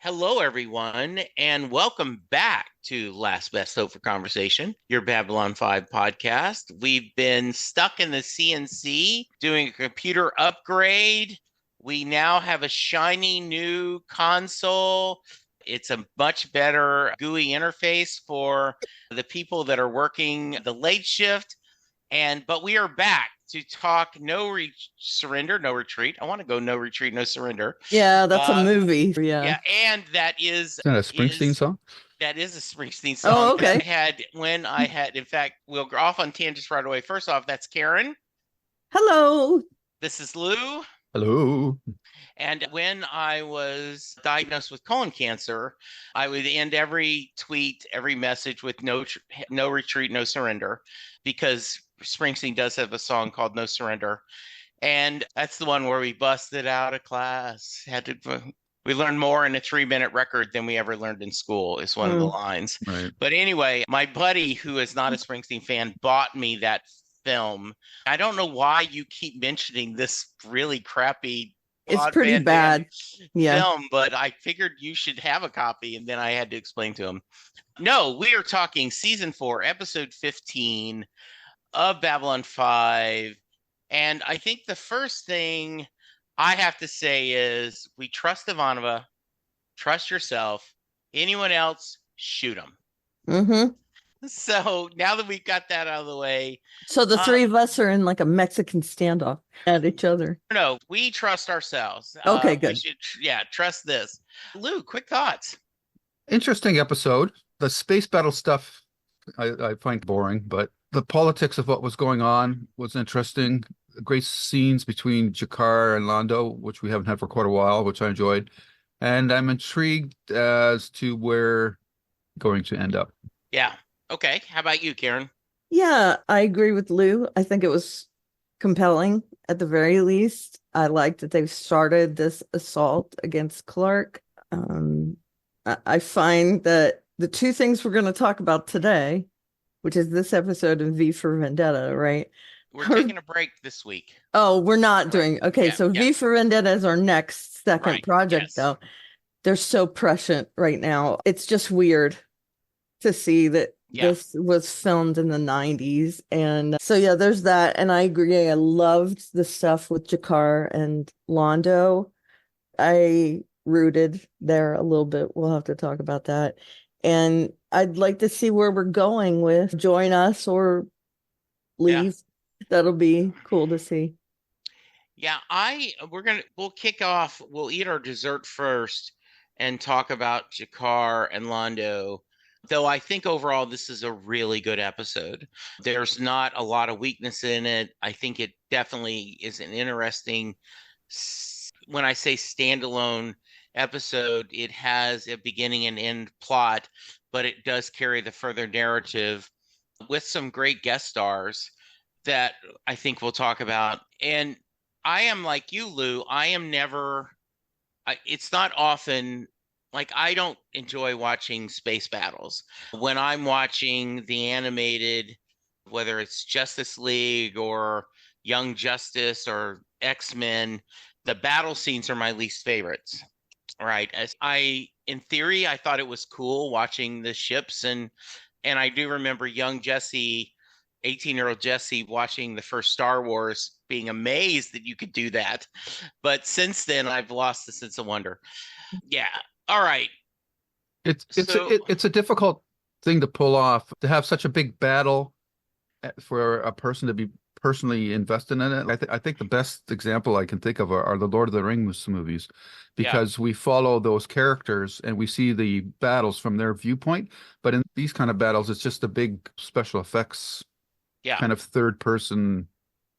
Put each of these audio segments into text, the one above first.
Hello, everyone, and welcome back to Last Best Hope for Conversation, your Babylon 5 podcast. We've been stuck in the CNC doing a computer upgrade. We now have a shiny new console. It's a much better GUI interface for the people that are working the late shift. But we are back to talk surrender, no retreat. I want to go no retreat, no surrender. Yeah, that's a movie. Yeah, and that is that a Springsteen song? That is a Springsteen song. Oh, okay. In fact, we'll go off on tangents right away. First off, that's Karen. Hello. This is Lou. Hello. And when I was diagnosed with colon cancer, I would end every tweet, every message with no retreat, no surrender, because Springsteen does have a song called No Surrender. And that's the one where we busted out of class. We learned more in a 3-minute record than we ever learned in school is one of the lines. Right. But anyway, my buddy, who is not a Springsteen fan, bought me that film. I don't know why you keep mentioning this really crappy It's pretty bad film, but I figured you should have a copy, and then I had to explain to him. No, we are talking season 4, episode 15 of Babylon 5. And I think the first thing I have to say is we trust Ivanova, trust yourself. Anyone else, shoot them. Mm-hmm. So now that we've got that out of the way. So the three of us are in like a Mexican standoff at each other. No, we trust ourselves. Okay, good. Trust this. Lou, quick thoughts. Interesting episode. The space battle stuff I find boring, but the politics of what was going on was interesting. Great scenes between G'Kar and Londo, which we haven't had for quite a while, which I enjoyed. And I'm intrigued as to where going to end up. Yeah. Okay. How about you, Karen? Yeah, I agree with Lou. I think it was compelling at the very least. I like that they've started this assault against Clark. I find that the two things we're going to talk about today, which is this episode of V for Vendetta, right? We're taking a break this week. Oh, we're not doing. Okay, yeah, so V for Vendetta is our next second project, though. They're so prescient right now. It's just weird to see that this was filmed in the 90s. And so, yeah, there's that. And I agree. I loved the stuff with G'Kar and Londo. I rooted there a little bit. We'll have to talk about that. And I'd like to see where we're going with join us or leave. Yeah. That'll be cool to see. Yeah, we'll kick off. We'll eat our dessert first and talk about G'Kar and Londo. Though I think overall this is a really good episode. There's not a lot of weakness in it. I think it definitely is an interesting, when I say standalone episode, it has a beginning and end plot, but it does carry the further narrative with some great guest stars that I think we'll talk about. And I am like you, Lou. It's not often, like, I don't enjoy watching space battles. When I'm watching the animated, whether it's Justice League or Young Justice or X-Men, the battle scenes are my least favorites. Right. In theory, I thought it was cool watching the ships. And I do remember young Jesse, 18-year-old Jesse, watching the first Star Wars, being amazed that you could do that. But since then, I've lost the sense of wonder. Yeah. All right. It's a difficult thing to pull off, to have such a big battle for a person to be personally invested in it. I think the best example I can think of are the Lord of the Rings movies, because we follow those characters and we see the battles from their viewpoint. But in these kind of battles, it's just a big special effects kind of third person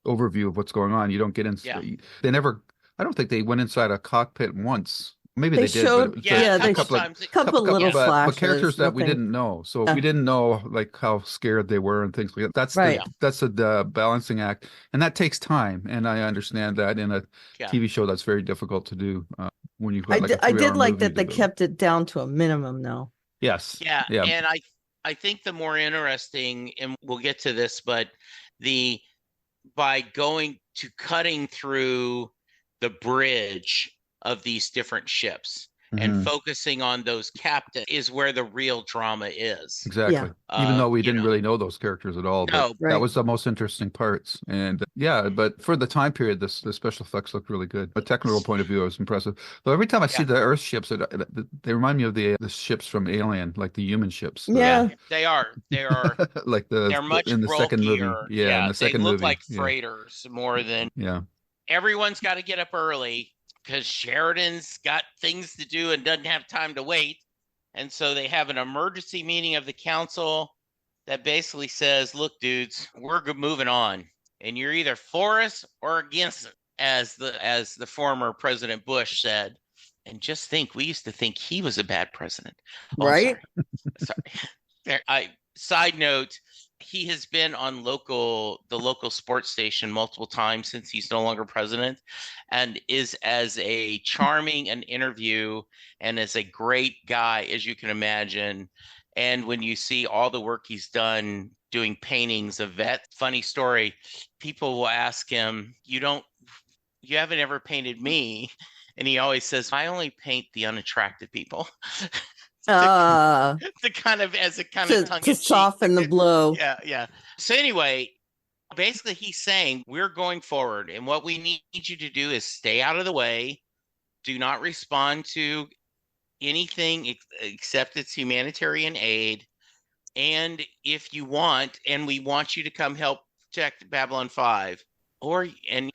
overview of what's going on. You don't get into I don't think they went inside a cockpit once Maybe they they showed, did, but yeah, they couple little flashes, but characters that we didn't know. So we didn't know like how scared they were and things like that. That's the balancing act, and that takes time. And I understand that in a TV show that's very difficult to do when you've got like a 3 hour I did like movie that they kept it down to a minimum, though. Yes. Yeah, and I think the more interesting, and we'll get to this, but by going to cutting through the bridge of these different ships and focusing on those captains is where the real drama is. Exactly. Even though we didn't really know those characters at all, but that was the most interesting parts. And but for the time period, the special effects looked really good. A technical point of view, it was impressive. Though every time I see the Earth ships, they remind me of the ships from Alien, like the human ships. Yeah, they are. They are like they're much in the second movie. Yeah, in the second they look movie. like freighters more than. Yeah. Everyone's got to get up early because Sheridan's got things to do and doesn't have time to wait. And so they have an emergency meeting of the council that basically says, look, dudes, we're moving on. And you're either for us or against it, as the former President Bush said. And just think, we used to think he was a bad president. Right? Sorry. Side note, he has been on the local sports station multiple times since he's no longer president, and is as a charming an interview and as a great guy as you can imagine. And when you see all the work he's done doing paintings of vets, funny story, people will ask him, you haven't ever painted me. And he always says, I only paint the unattractive people. To kind of to soften the blow. Yeah. So anyway, basically he's saying we're going forward, and what we need you to do is stay out of the way. Do not respond to anything except it's humanitarian aid. And if you want, and we want you to come help protect Babylon 5, and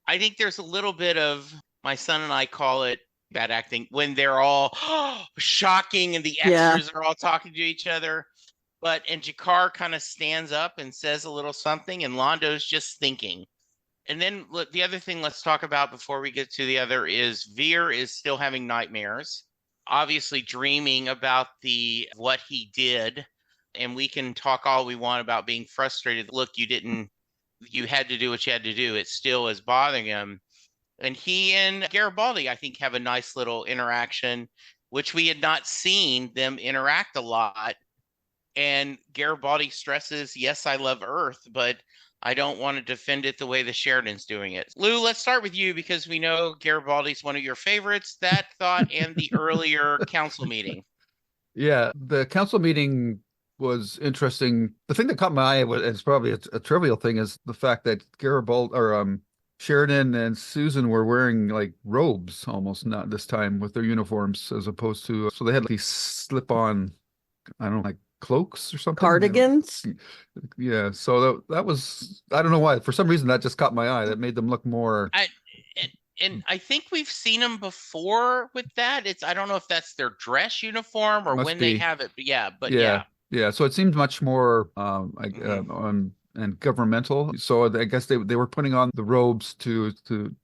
I think there's a little bit of, my son and I call it bad acting when they're all shocking and the extras are all talking to each other. And G'Kar kind of stands up and says a little something, and Londo's just thinking. And then the other thing let's talk about before we get to the other is Veer is still having nightmares, obviously dreaming about what he did. And we can talk all we want about being frustrated. Look, you had to do what you had to do. It still is bothering him. And he and Garibaldi, I think, have a nice little interaction, which we had not seen them interact a lot. And Garibaldi stresses, yes, I love Earth, but I don't want to defend it the way the Sheridan's doing it. Lou, let's start with you because we know Garibaldi's one of your favorites. That thought and the earlier council meeting. Yeah, the council meeting was interesting. The thing that caught my eye, and it's probably a trivial thing, is the fact that Garibaldi Sheridan and Susan were wearing like robes almost, not this time, with their uniforms, as opposed to, so they had these slip-on, I don't know, like cloaks or something. Cardigans? Yeah. So that was, I don't know why. For some reason, that just caught my eye. That made them look more. And I think we've seen them before with that. I don't know if that's their dress uniform or when they have it. But yeah. Yeah. So it seemed much more and governmental. So I guess they were putting on the robes to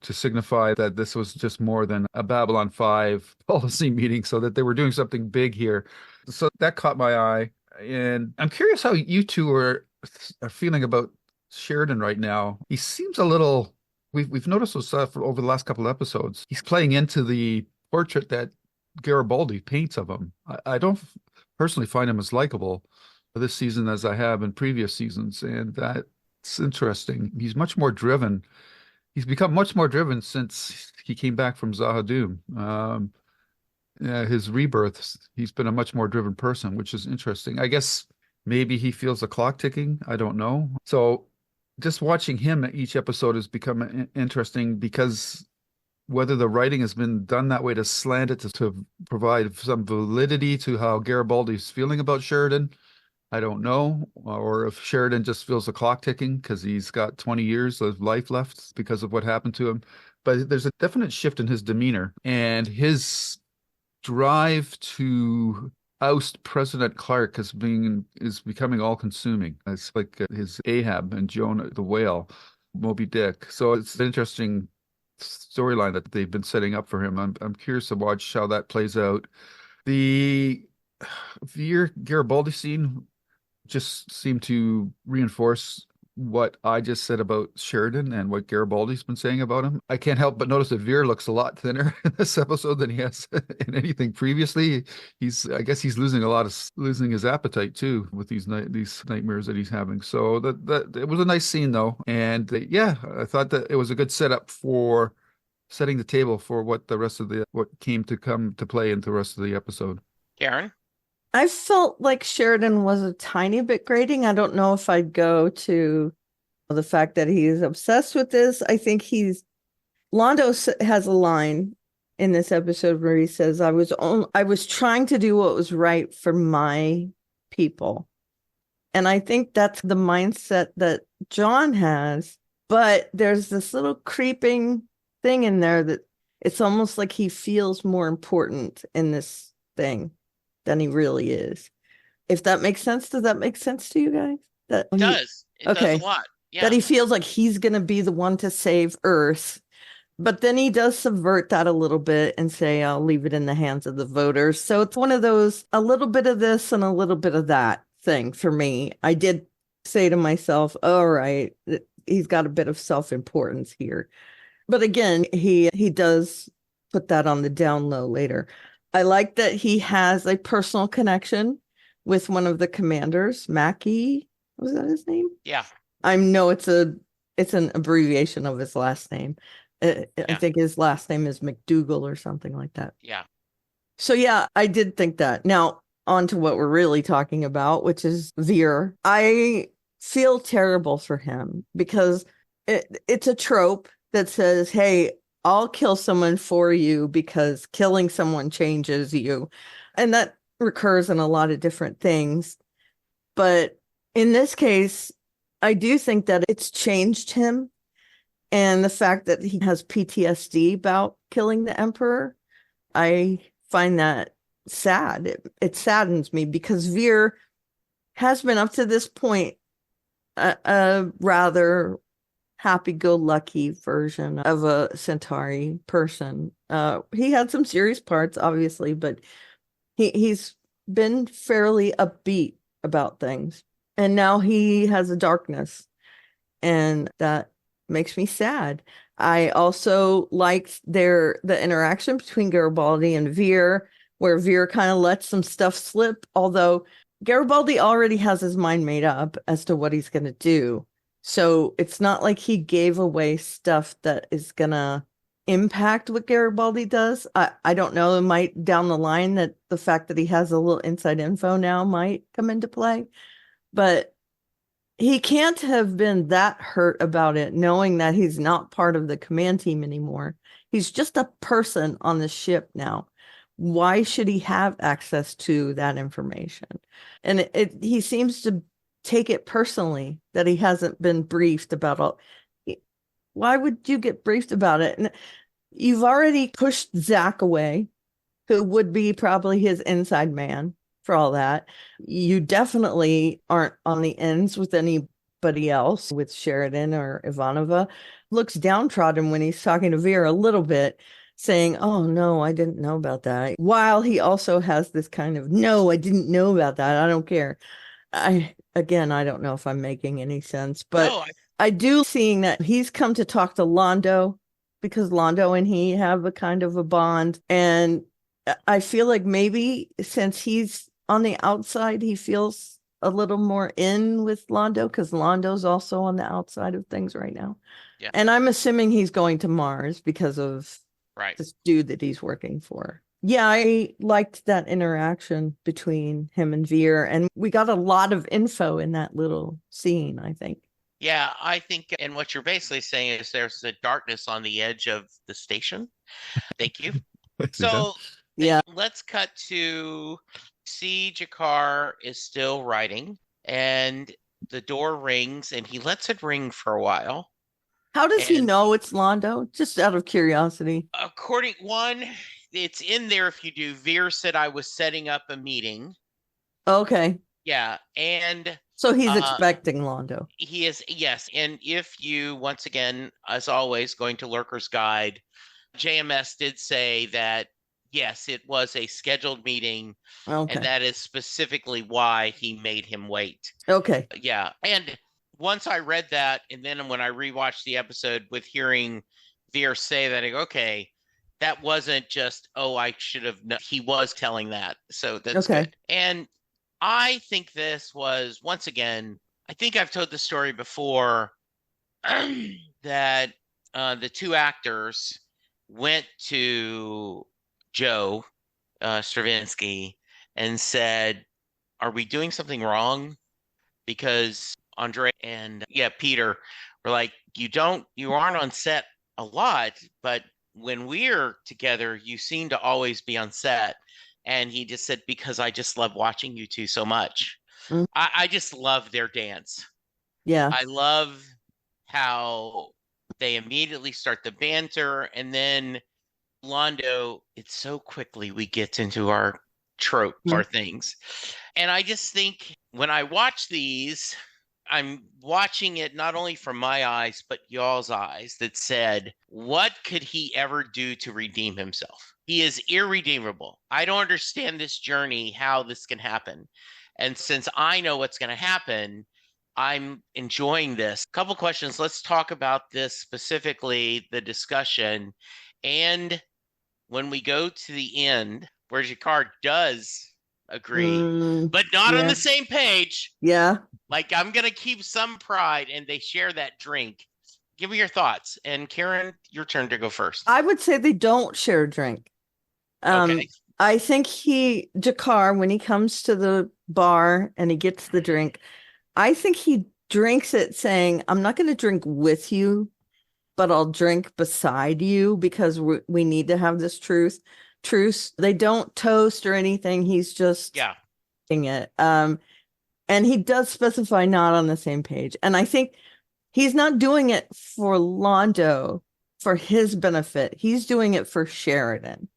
signify that this was just more than a Babylon 5 policy meeting, so that they were doing something big here. So that caught my eye. And I'm curious how you two are feeling about Sheridan right now. He seems a little, we've noticed this stuff over the last couple of episodes. He's playing into the portrait that Garibaldi paints of him. I don't personally find him as likable this season as I have in previous seasons, and that's interesting. He's much more driven. He's become much more driven since he came back from Zahadum. His rebirth, he's been a much more driven person, which is interesting. I guess maybe he feels the clock ticking. I don't know. So just watching him each episode has become interesting, because whether the writing has been done that way to slant it to provide some validity to how Garibaldi's feeling about Sheridan, I don't know, or if Sheridan just feels the clock ticking because he's got 20 years of life left because of what happened to him. But there's a definite shift in his demeanor, and his drive to oust President Clark is becoming all-consuming. It's like his Ahab and Jonah the Whale, Moby Dick. So it's interesting storyline that they've been setting up for him. I'm curious to watch how that plays out. The Garibaldi scene just seemed to reinforce what I just said about Sheridan and what Garibaldi's been saying about him. I can't help but notice that Veer looks a lot thinner in this episode than he has in anything previously. I guess he's losing his appetite too with these nightmares that he's having. So that it was a nice scene though, and yeah, I thought that it was a good setup for setting the table for what came to come to play into the rest of the episode. Karen? I felt like Sheridan was a tiny bit grating. I don't know if I'd go to the fact that he's obsessed with this. I think Londo has a line in this episode where he says, I was trying to do what was right for my people. And I think that's the mindset that John has, but there's this little creeping thing in there that it's almost like he feels more important in this thing than he really is. If that makes sense, does that make sense to you guys? It does a lot. Yeah. That he feels like he's going to be the one to save Earth. But then he does subvert that a little bit and say, I'll leave it in the hands of the voters. So it's one of those, a little bit of this and a little bit of that thing for me. I did say to myself, all right, he's got a bit of self-importance here. But again, he does put that on the down low later. I like that he has a personal connection with one of the commanders, Mackie. Was that his name? Yeah. I know it's an abbreviation of his last name. I think his last name is McDougal or something like that. Yeah. So yeah, I did think that. Now, on to what we're really talking about, which is Veer. I feel terrible for him because it's a trope that says, hey, I'll kill someone for you because killing someone changes you. And that recurs in a lot of different things. But in this case, I do think that it's changed him. And the fact that he has PTSD about killing the emperor, I find that sad. It saddens me because Veer has been up to this point a rather happy-go-lucky version of a Centauri person. He had some serious parts, obviously, but he's been fairly upbeat about things. And now he has a darkness, and that makes me sad. I also liked the interaction between Garibaldi and Veer, where Veer kind of lets some stuff slip, although Garibaldi already has his mind made up as to what he's going to do. So it's not like he gave away stuff that is going to impact what Garibaldi does. I don't know. It might down the line that the fact that he has a little inside info now might come into play. But he can't have been that hurt about it, knowing that he's not part of the command team anymore. He's just a person on the ship now. Why should he have access to that information? And he seems to take it personally that he hasn't been briefed about all. Why would you get briefed about it? And you've already pushed Zach away, who would be probably his inside man for all that. You definitely aren't on the ends with anybody else, with Sheridan or Ivanova. Looks downtrodden when he's talking to Veer a little bit, saying, oh, no, I didn't know about that. While he also has this kind of, no, I didn't know about that. I don't care. I don't know if I'm making any sense, but no, I do seeing that he's come to talk to Londo because Londo and he have a kind of a bond. And I feel like maybe since he's on the outside, he feels a little more in with Londo because Londo's also on the outside of things right now. Yeah. And I'm assuming he's going to Mars because of this dude that he's working for. Yeah, I liked that interaction between him and Veer, and we got a lot of info in that little scene, I think. Yeah, I think, and what you're basically saying is there's a darkness on the edge of the station. Thank you. So, yeah, let's cut to see G'Kar is still writing, and the door rings, and he lets it ring for a while. How does he know it's Londo? Just out of curiosity. It's in there if you do. Veer said I was setting up a meeting. Okay. Yeah, and so he's expecting Londo. He is, yes. And if you, once again, as always, going to Lurker's Guide, JMS did say that yes, it was a scheduled meeting, and that is specifically why he made him wait. Okay. Yeah, and once I read that, and then when I rewatched the episode with hearing Veer say that, I go, okay, that wasn't just, oh, I should have known. He was telling that, so that's good. And I think this was, once again, I think I've told the story before that the two actors went to Joe Stravinsky and said, "Are we doing something wrong?" Because Andre and Peter were like, you aren't on set a lot, but when we're together, you seem to always be on set. And he just said, because I just love watching you two so much. Mm. I just love their dance. Yeah. I love how they immediately start the banter, and then Londo, it's so quickly we get into our trope, our things. And I just think when I watch these, I'm watching it not only from my eyes, but y'all's eyes that said, what could he ever do to redeem himself? He is irredeemable. I don't understand this journey, how this can happen. And since I know what's going to happen, I'm enjoying this. Couple questions. Let's talk about this specifically, the discussion. And when we go to the end, where G'Kar does agree, but not on the same page. Yeah. Like, I'm going to keep some pride, and they share that drink. Give me your thoughts. And Karen, your turn to go first. I would say they don't share a drink. Okay. I think G'Kar, when he comes to the bar and he gets the drink, I think he drinks it saying, I'm not going to drink with you, but I'll drink beside you because we need to have this truce. They don't toast or anything. He's just drinking it. And he does specify not on the same page. And I think he's not doing it for Londo, for his benefit. He's doing it for Sheridan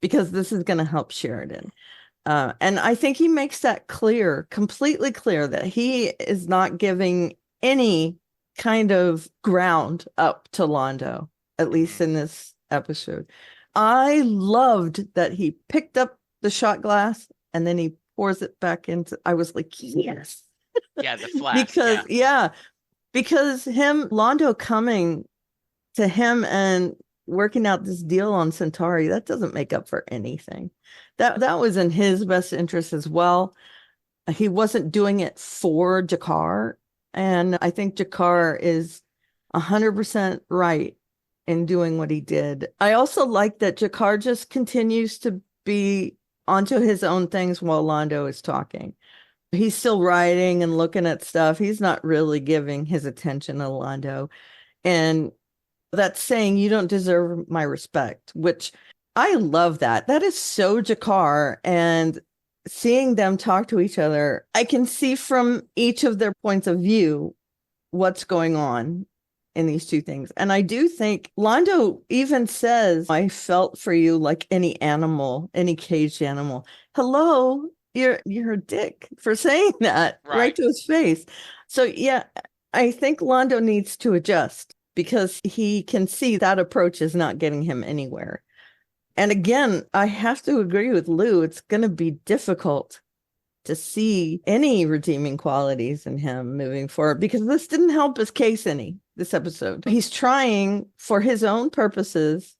because this is going to help Sheridan. And I think he makes that clear, completely clear, that he is not giving any kind of ground up to Londo, at least in this episode. I loved that he picked up the shot glass and then he pours it back into. I was like, yes. Yeah, the flask. Because Londo coming to him and working out this deal on Centauri, that doesn't make up for anything. That was in his best interest as well. He wasn't doing it for G'Kar. And I think G'Kar is 100% right in doing what he did. I also like that G'Kar just continues to be onto his own things while Londo is talking. He's still writing and looking at stuff. He's not really giving his attention to Londo. And that's saying, you don't deserve my respect, which I love that. That is so G'Kar. And seeing them talk to each other, I can see from each of their points of view what's going on in these two things. And I do think Londo even says, I felt for you like any animal, any caged animal. Hello, you're a dick for saying that right to his face. So yeah, I think Londo needs to adjust because he can see that approach is not getting him anywhere. And again, I have to agree with Lou. It's going to be difficult to see any redeeming qualities in him moving forward because this didn't help his case any, this episode. He's trying for his own purposes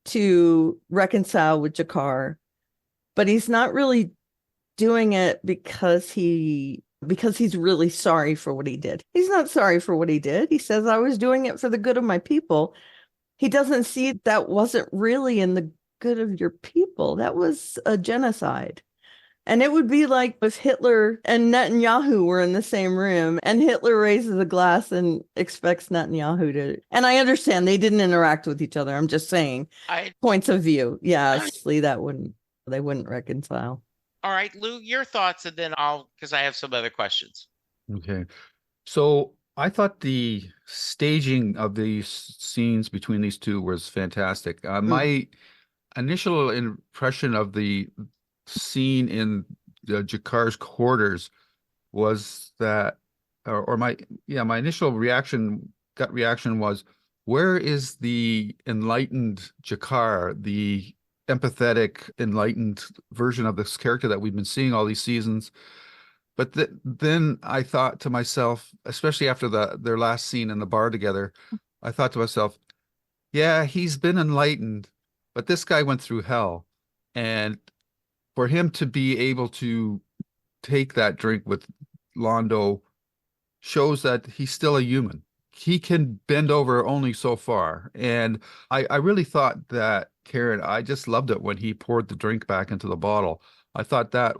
to reconcile with G'Kar, but he's not really doing it because he's really sorry for what he did. He's not sorry for what he did. He says, I was doing it for the good of my people. He doesn't see that wasn't really in the good of your people. That was a genocide. And it would be like if Hitler and Netanyahu were in the same room and Hitler raises a glass and expects Netanyahu to. And I understand they didn't interact with each other. I'm just saying points of view. Yeah, obviously they wouldn't reconcile. All right, Lou, your thoughts, and then because I have some other questions. Okay. So I thought the staging of these scenes between these two was fantastic. My initial impression of the scene in G'Kar's quarters was that, or my initial gut reaction was, where is the enlightened G'Kar, the empathetic, enlightened version of this character that we've been seeing all these seasons? But then I thought to myself, especially after their last scene in the bar together, I thought to myself, yeah, he's been enlightened, but this guy went through hell. And for him to be able to take that drink with Londo shows that he's still a human. He can bend over only so far. And I really thought that, Karen, I just loved it when he poured the drink back into the bottle. I thought that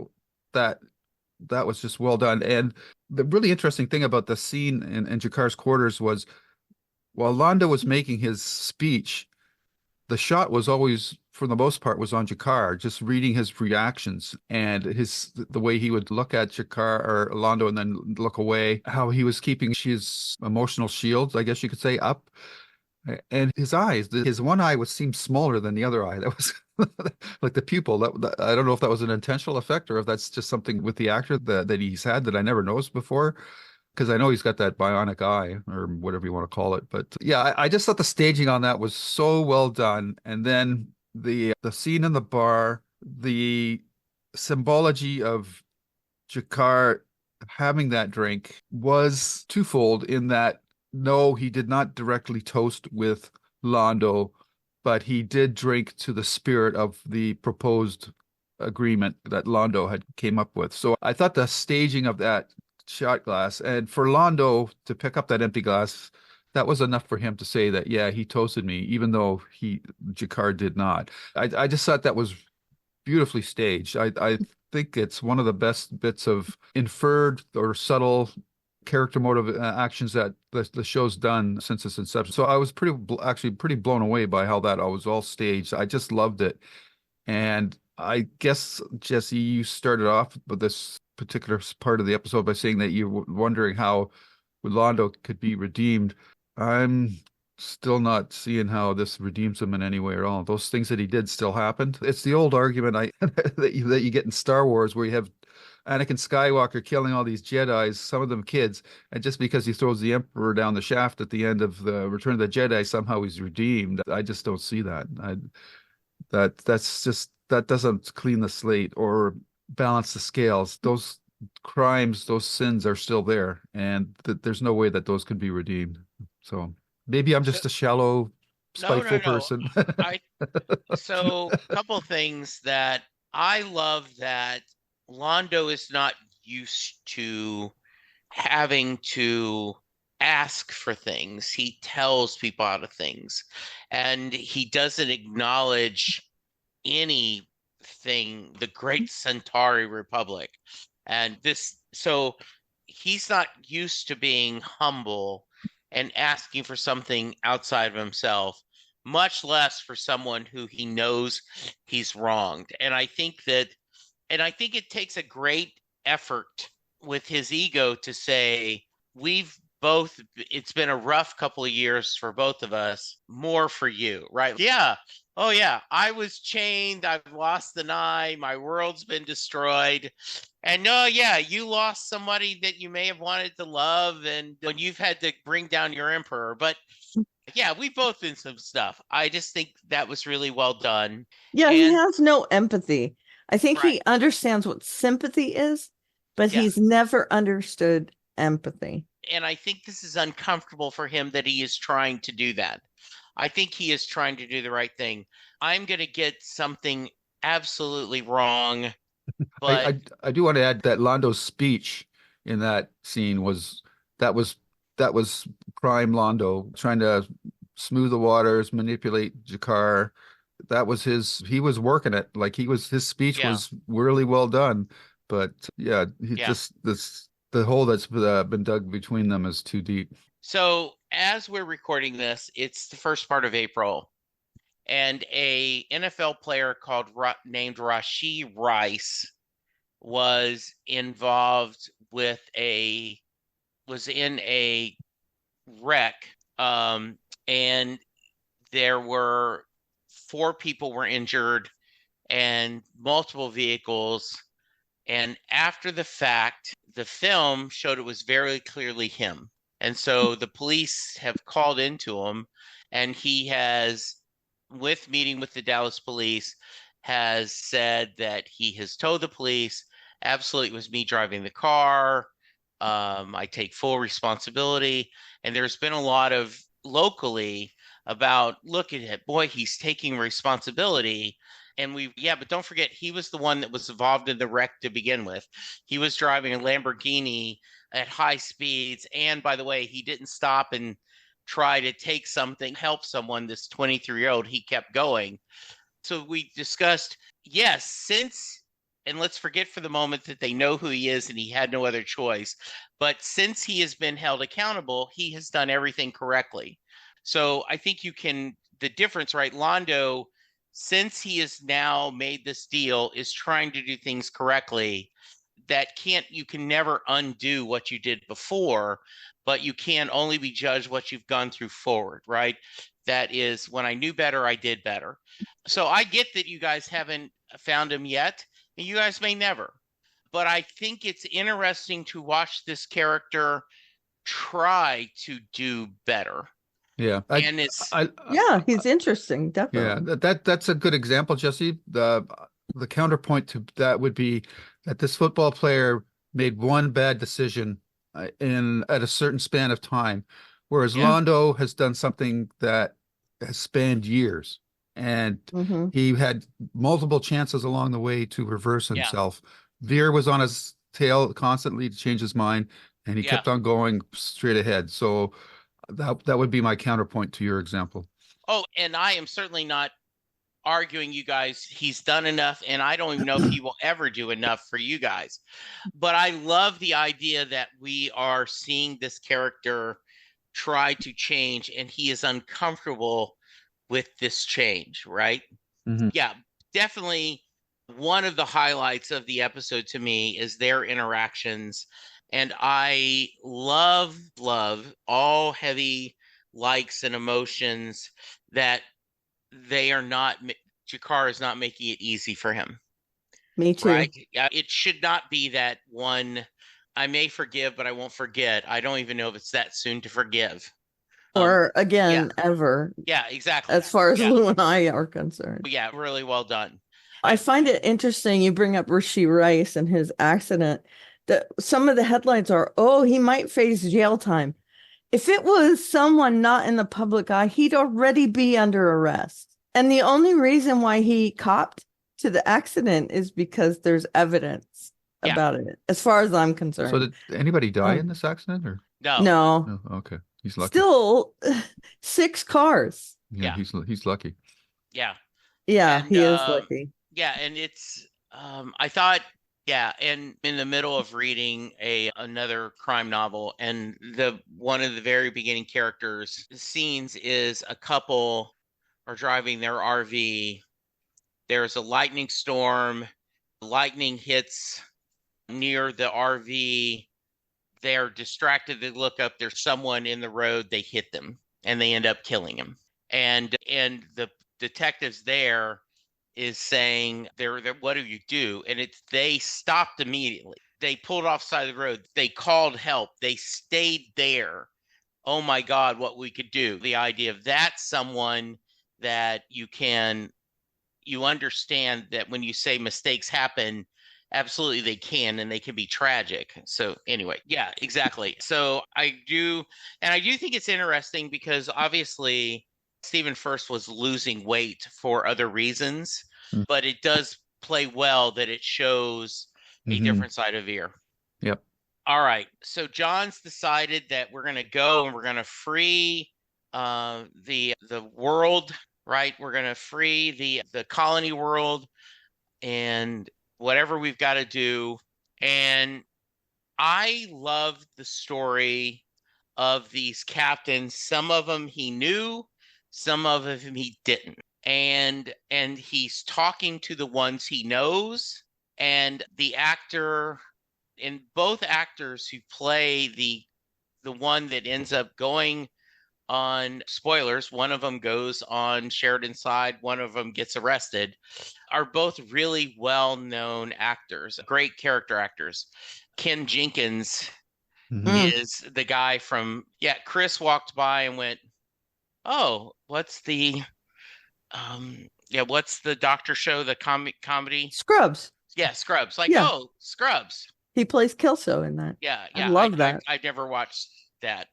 that was just well done. And the really interesting thing about the scene in G'Kar's quarters was, while Londo was making his speech, the shot was always, for the most part, was on G'Kar, just reading his reactions and the way he would look at G'Kar or Londo and then look away, how he was keeping his emotional shields, I guess you could say, up. And his eyes, his one eye seemed smaller than the other eye. That was like the pupil. I don't know if that was an intentional effect or if that's just something with the actor that he's had that I never noticed before. Because I know he's got that bionic eye or whatever you want to call it. But yeah, I just thought the staging on that was so well done. And then the scene in the bar, the symbology of G'Kar having that drink was twofold in that, no, he did not directly toast with Londo, but he did drink to the spirit of the proposed agreement that Londo had came up with. So I thought the staging of that shot glass, and for Londo to pick up that empty glass, that was enough for him to say that, yeah, he toasted me, even though G'Kar did not. I just thought that was beautifully staged. I think it's one of the best bits of inferred or subtle character motive actions that the show's done since its inception. So I was actually pretty blown away by how that was all staged. I just loved it. And I guess, Jesse, you started off with this particular part of the episode by saying that you were wondering how Londo could be redeemed. I'm still not seeing how this redeems him in any way at all. Those things that he did still happened. It's the old argument that you get in Star Wars, where you have Anakin Skywalker killing all these Jedis, some of them kids, and just because he throws the Emperor down the shaft at the end of the Return of the Jedi, somehow he's redeemed. I just don't see that. That doesn't clean the slate or balance the scales. Those crimes, those sins are still there, and there's no way that those could be redeemed. So maybe I'm just a shallow, spiteful person. So a couple of things that I love that Londo is not used to having to ask for things. He tells people out of things, and he doesn't acknowledge anything, the Great Centauri Republic. And so he's not used to being humble and asking for something outside of himself, much less for someone who he knows he's wronged. And I think it takes a great effort with his ego to say, it's been a rough couple of years for both of us, more for you, right? Yeah. Oh, yeah. I was chained. I've lost an eye. My world's been destroyed. And no, yeah, you lost somebody that you may have wanted to love, and when you've had to bring down your emperor. But yeah, we've both been some stuff. I just think that was really well done. Yeah, he has no empathy. I think he understands what sympathy is, but he's never understood empathy. And I think this is uncomfortable for him that he is trying to do that. I think he is trying to do the right thing. I'm going to get something absolutely wrong. But I do want to add that Londo's speech in that scene was prime Londo trying to smooth the waters, manipulate G'Kar. That was he was working it. Like his speech was really well done. But yeah, the hole that's been dug between them is too deep. So as we're recording this, it's the first part of April, and a NFL player named Rashee Rice was involved was in a wreck, and there were 4 people were injured, and multiple vehicles And after the fact, the film showed it was very clearly him. And so the police have called into him, and he has, with meeting with the Dallas police, has said that he has told the police, absolutely, it was me driving the car. I take full responsibility. And there's been a lot of locally about, look at it, boy, he's taking responsibility. And but don't forget, he was the one that was involved in the wreck to begin with. He was driving a Lamborghini at high speeds. And by the way, he didn't stop and try to take something, help someone, this 23-year-old, he kept going. So we discussed, yes, and let's forget for the moment that they know who he is and he had no other choice. But since he has been held accountable, he has done everything correctly. So I think the difference, right? Londo, since he has now made this deal, is trying to do things correctly. You can never undo what you did before, but you can only be judged what you've gone through forward, right? That is, when I knew better, I did better. So I get that you guys haven't found him yet, and you guys may never. But I think it's interesting to watch this character try to do better. Yeah. He's interesting, definitely. Yeah, that's a good example, Jesse. The counterpoint to that would be that this football player made one bad decision at a certain span of time, whereas Londo has done something that has spanned years, and he had multiple chances along the way to reverse himself. Veer was on his tail constantly to change his mind, and he kept on going straight ahead. So that would be my counterpoint to your example. Oh, and I am certainly not arguing you guys. He's done enough, and I don't even know if he will ever do enough for you guys. But I love the idea that we are seeing this character try to change, and he is uncomfortable with this change, right? Yeah, definitely one of the highlights of the episode to me is their interactions. And I love all heavy likes and emotions that G'Kar is not making it easy for him. Me too. Right? Yeah, it should not be that one, I may forgive, but I won't forget. I don't even know if it's that soon to forgive. Or ever. Yeah, exactly. As far as Lou and I are concerned. Yeah, really well done. I find it interesting you bring up Rishi Rice and his accident. That some of the headlines are, he might face jail time. If it was someone not in the public eye, he'd already be under arrest. And the only reason why he copped to the accident is because there's evidence about it, as far as I'm concerned. So did anybody die in this accident? Or No. Oh, okay. He's lucky. Still 6 cars. Yeah. He's lucky. Yeah. Yeah, and he is lucky. Yeah, and it's I thought, and in the middle of reading another crime novel, and one of the very beginning scenes is a couple are driving their RV. There's a lightning storm. Lightning hits near the RV. They're distracted. They look up. There's someone in the road. They hit them, and they end up killing him. And the detectives there is saying, what do you do? And they stopped immediately. They pulled off the side of the road. They called help. They stayed there. Oh my God, what we could do. The idea of that's someone that you understand that when you say mistakes happen, absolutely they can, and they can be tragic. So anyway, yeah, exactly. So I do think it's interesting because obviously Stephen First was losing weight for other reasons, but it does play well that it shows a different side of Veer. Yep. All right. So John's decided that we're going to go and we're going to free the world, right? We're going to free the colony world and whatever we've got to do. And I love the story of these captains. Some of them he knew, some of them he didn't. And he's talking to the ones he knows, and both actors who play the one that ends up going on, spoilers, one of them goes on Sheridan's side, one of them gets arrested, are both really well-known actors, great character actors. Ken Jenkins is the guy from, Chris walked by and went, oh, what's the doctor show, the comedy? Scrubs. Yeah, Scrubs. Oh, Scrubs. He plays Kelso in that. Yeah. I love that. I never watched that.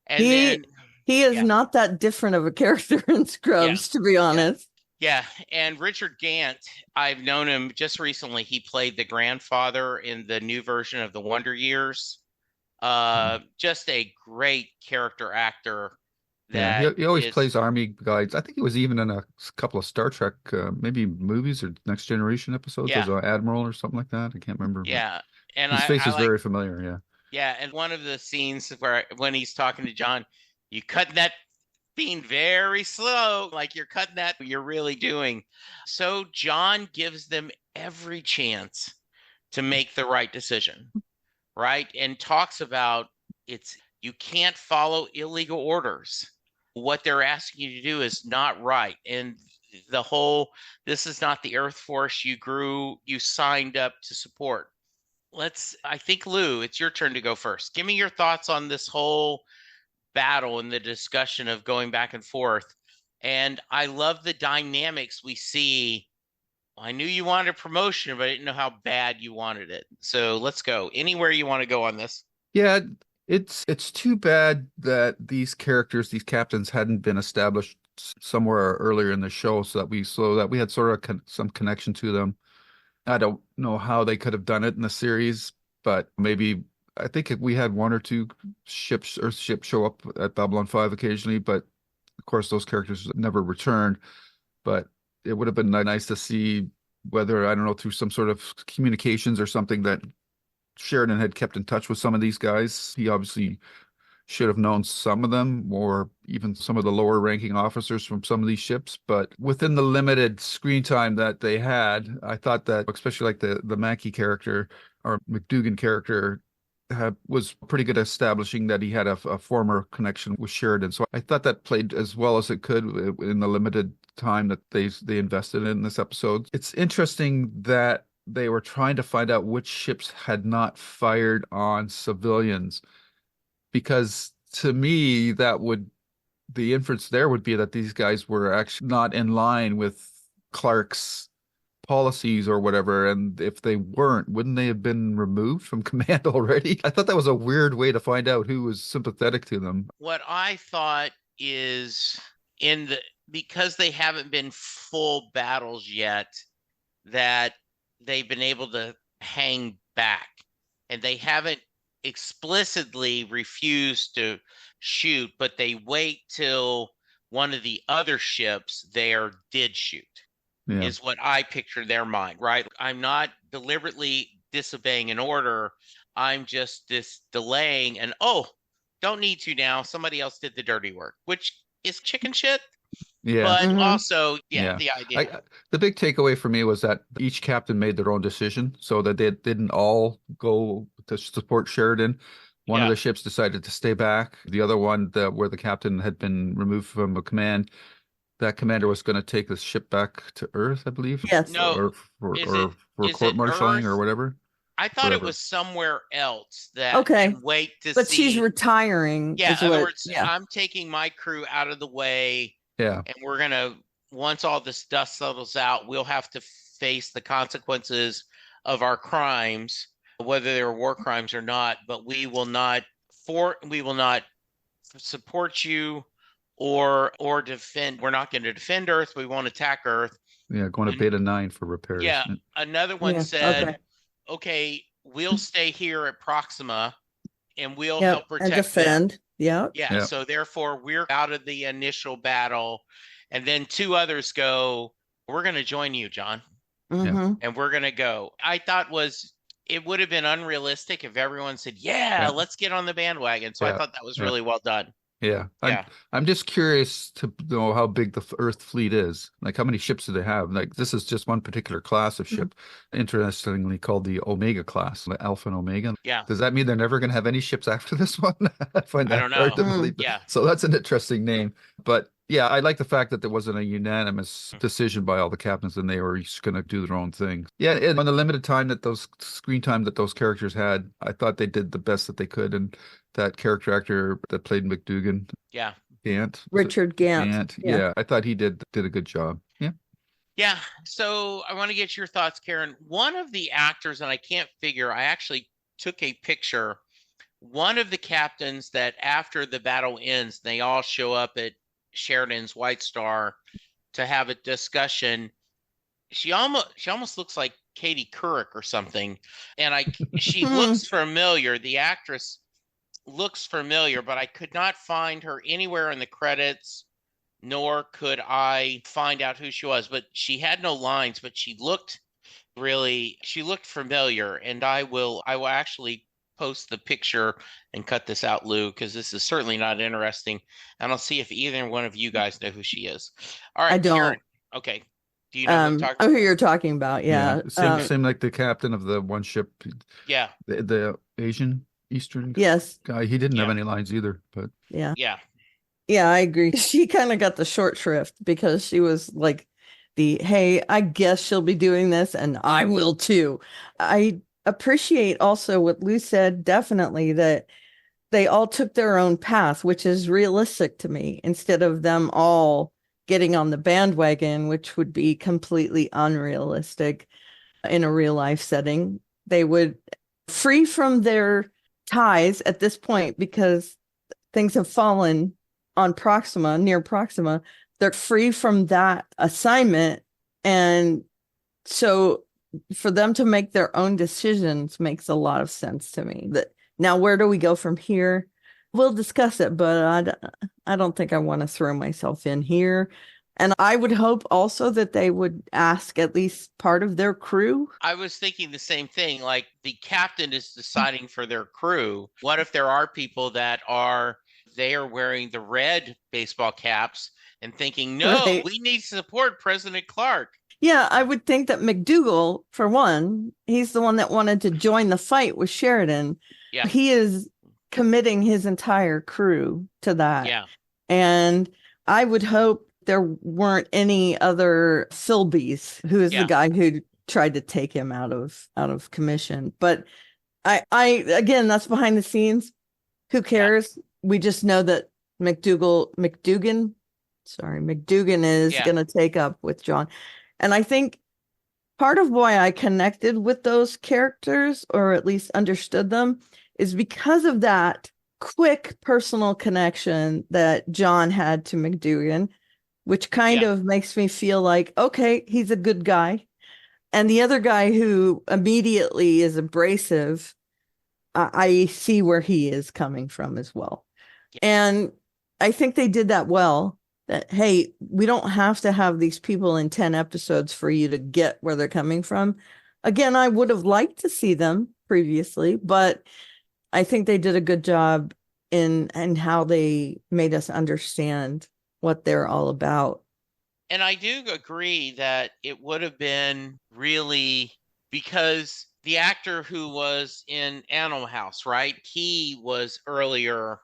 And he is not that different of a character in Scrubs, to be honest. Yeah. And Richard Gant, I've known him just recently. He played the grandfather in the new version of The Wonder Years. Just a great character actor. He always plays Army guys. I think he was even in a couple of Star Trek, maybe movies or Next Generation episodes as an admiral or something like that. I can't remember. Yeah. And his face is very familiar. Yeah. Yeah. And one of the scenes when he's talking to John, you cut that being very slow, like you're cutting that, you're really doing. So John gives them every chance to make the right decision, right? And talks about you can't follow illegal orders. What they're asking you to do is not right. And this is not the Earth Force you signed up to support. I think, Lou, it's your turn to go first. Give me your thoughts on this whole battle and the discussion of going back and forth. And I love the dynamics we see. I knew you wanted a promotion, but I didn't know how bad you wanted it. So let's go. Anywhere you want to go on this. Yeah, it's too bad that these captains hadn't been established somewhere earlier in the show so that we had sort of some connection to them. I don't know how they could have done it in the series, but maybe I think we had one or two ships show up at Babylon 5 occasionally, but of course those characters never returned. But it would have been nice to see whether, I don't know, through some sort of communications or something, that Sheridan had kept in touch with some of these guys. He obviously should have known some of them, or even some of the lower ranking officers from some of these ships. But within the limited screen time that they had, I thought that, especially like the Mackey character or McDougan character, was pretty good at establishing that he had a former connection with Sheridan. So I thought that played as well as it could in the limited time that they invested in this episode. It's interesting that they were trying to find out which ships had not fired on civilians, because to me, the inference there would be that these guys were actually not in line with Clark's policies or whatever. And if they weren't, wouldn't they have been removed from command already? I thought that was a weird way to find out who was sympathetic to them. What I thought is, because they haven't been full battles yet, that they've been able to hang back, and they haven't explicitly refused to shoot, but they wait till one of the other ships there did shoot. Is what I picture their mind, right? I'm not deliberately disobeying an order. I'm just delaying and, don't need to now. Somebody else did the dirty work, which is chicken shit. Yeah. But also, the idea. The big takeaway for me was that each captain made their own decision, so that they didn't all go to support Sheridan. One of the ships decided to stay back. The other one, where the captain had been removed from a command, that commander was going to take the ship back to Earth, I believe. Yes. No. Or for court-martialing or whatever. I thought it was somewhere else that wait to see. But she's retiring. Yeah, in other words, I'm taking my crew out of the way. Yeah. And we're going to, once all this dust settles out, we'll have to face the consequences of our crimes, whether they're war crimes or not, but we will not support you or defend. We're not going to defend Earth. We won't attack Earth. Yeah, going to Beta 9 for repairs. Yeah. Another one said, okay, we'll stay here at Proxima and we'll help protect and defend. Them. Yeah. So therefore we're out of the initial battle. And then two others go, we're going to join you, John. Mm-hmm. And we're going to go. I thought it would have been unrealistic if everyone said, let's get on the bandwagon. So I thought that was really well done. Yeah. I'm just curious to know how big the Earth fleet is. Like, how many ships do they have? Like, this is just one particular class of ship, interestingly called the Omega class, the Alpha and Omega. Yeah. Does that mean they're never going to have any ships after this one? I find that hard to believe. Yeah. So that's an interesting name. But Yeah, I like the fact that there wasn't a unanimous decision by all the captains and they were each going to do their own thing. Yeah, and on the limited time that those screen time that those characters had, I thought they did the best that they could. And that character actor that played McDougan, Yeah. Gant, Richard Gant. Gant. Yeah, I thought he did a good job. Yeah. Yeah. So I want to get your thoughts, Karen. One of the actors, and I can't figure, I actually took a picture. One of the captains that after the battle ends, they all show up at Sheridan's White Star to have a discussion. She almost looks like Katie Couric or something, and she looks familiar. The actress looks familiar, but I could not find her anywhere in the credits, nor could I find out who she was. But she had no lines, but she looked familiar, and I will actually post the picture and cut this out, Lou, because this is certainly not interesting. And I'll see if either one of you guys know who she is. All right, I don't. Karen. Okay. Do you know who you're talking about? Yeah. Same like the captain of the one ship. Yeah. The Asian Eastern yes guy. He didn't have any lines either, but yeah. Yeah, I agree. She kind of got the short shrift because she was like hey, I guess she'll be doing this and I will too. I appreciate also what Lou said, definitely, that they all took their own path, which is realistic to me, instead of them all getting on the bandwagon, which would be completely unrealistic in a real life setting. They would free from their ties at this point because things have fallen on Proxima, near Proxima. They're free from that assignment. And so for them to make their own decisions makes a lot of sense to me. That now, where do we go from here? We'll discuss it, but I don't think I want to throw myself in here. And I would hope also that they would ask at least part of their crew. I was thinking the same thing. Like, the captain is deciding for their crew. What if there are people that are wearing the red baseball caps and thinking, no, right, we need to support President Clark? Yeah, I would think that McDougal, for one, he's the one that wanted to join the fight with Sheridan. Yeah. He is committing his entire crew to that. Yeah. And I would hope there weren't any other Philbys, who is the guy who tried to take him out of commission. But I again, that's behind the scenes. Who cares? Yeah. We just know that McDougan is going to take up with John. And I think part of why I connected with those characters, or at least understood them, is because of that quick personal connection that John had to McDougan, which kind of makes me feel like, okay, he's a good guy. And the other guy who immediately is abrasive, I see where he is coming from as well. Yeah. And I think they did that well. That, hey, we don't have to have these people in 10 episodes for you to get where they're coming from. Again, I would have liked to see them previously, but I think they did a good job in how they made us understand what they're all about. And I do agree that it would have been really, because the actor who was in Animal House, right? He was earlier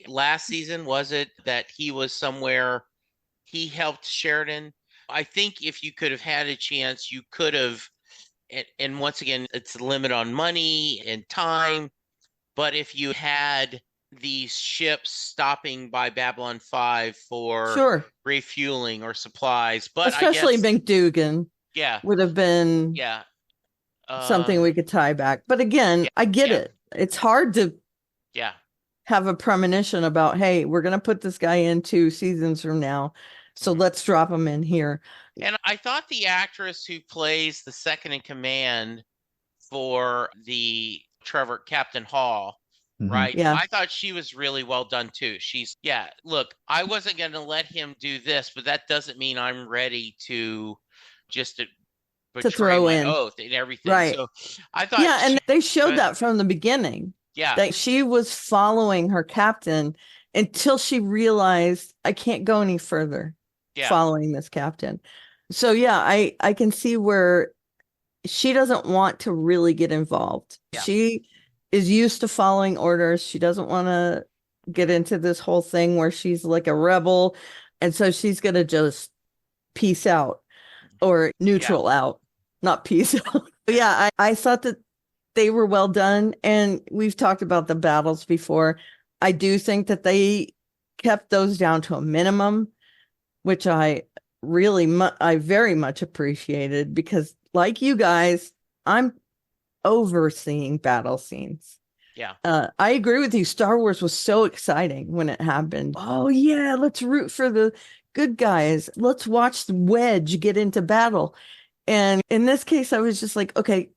last season, was it, that he was somewhere, he helped Sheridan? I think if you could have had a chance, you could have, and once again, it's a limit on money and time, but if you had these ships stopping by Babylon 5 for refueling or supplies, but especially McDougan, would have been something we could tie back. But again, I get it. It's hard to have a premonition about, hey, we're going to put this guy in 2 seasons from now, so let's drop him in here. And I thought the actress who plays the second in command for the Captain Hall, right? Yeah. I thought she was really well done too. Look, I wasn't going to let him do this, but that doesn't mean I'm ready to just betray throw my in oath and everything. Right. So I thought, and they showed that from the beginning. Yeah. That she was following her captain until she realized, I can't go any further following this captain. So I can see where she doesn't want to really get involved. Yeah. She is used to following orders. She doesn't want to get into this whole thing where she's like a rebel. And so she's going to just peace out or neutral out, not peace out. Yeah, I thought that they were well done. And we've talked about the battles before. I do think that they kept those down to a minimum, which I very much appreciated, because like you guys, I'm overseeing battle scenes. Yeah. I agree with you. Star Wars was so exciting when it happened. Oh yeah, let's root for the good guys. Let's watch Wedge get into battle. And in this case, I was just like, okay,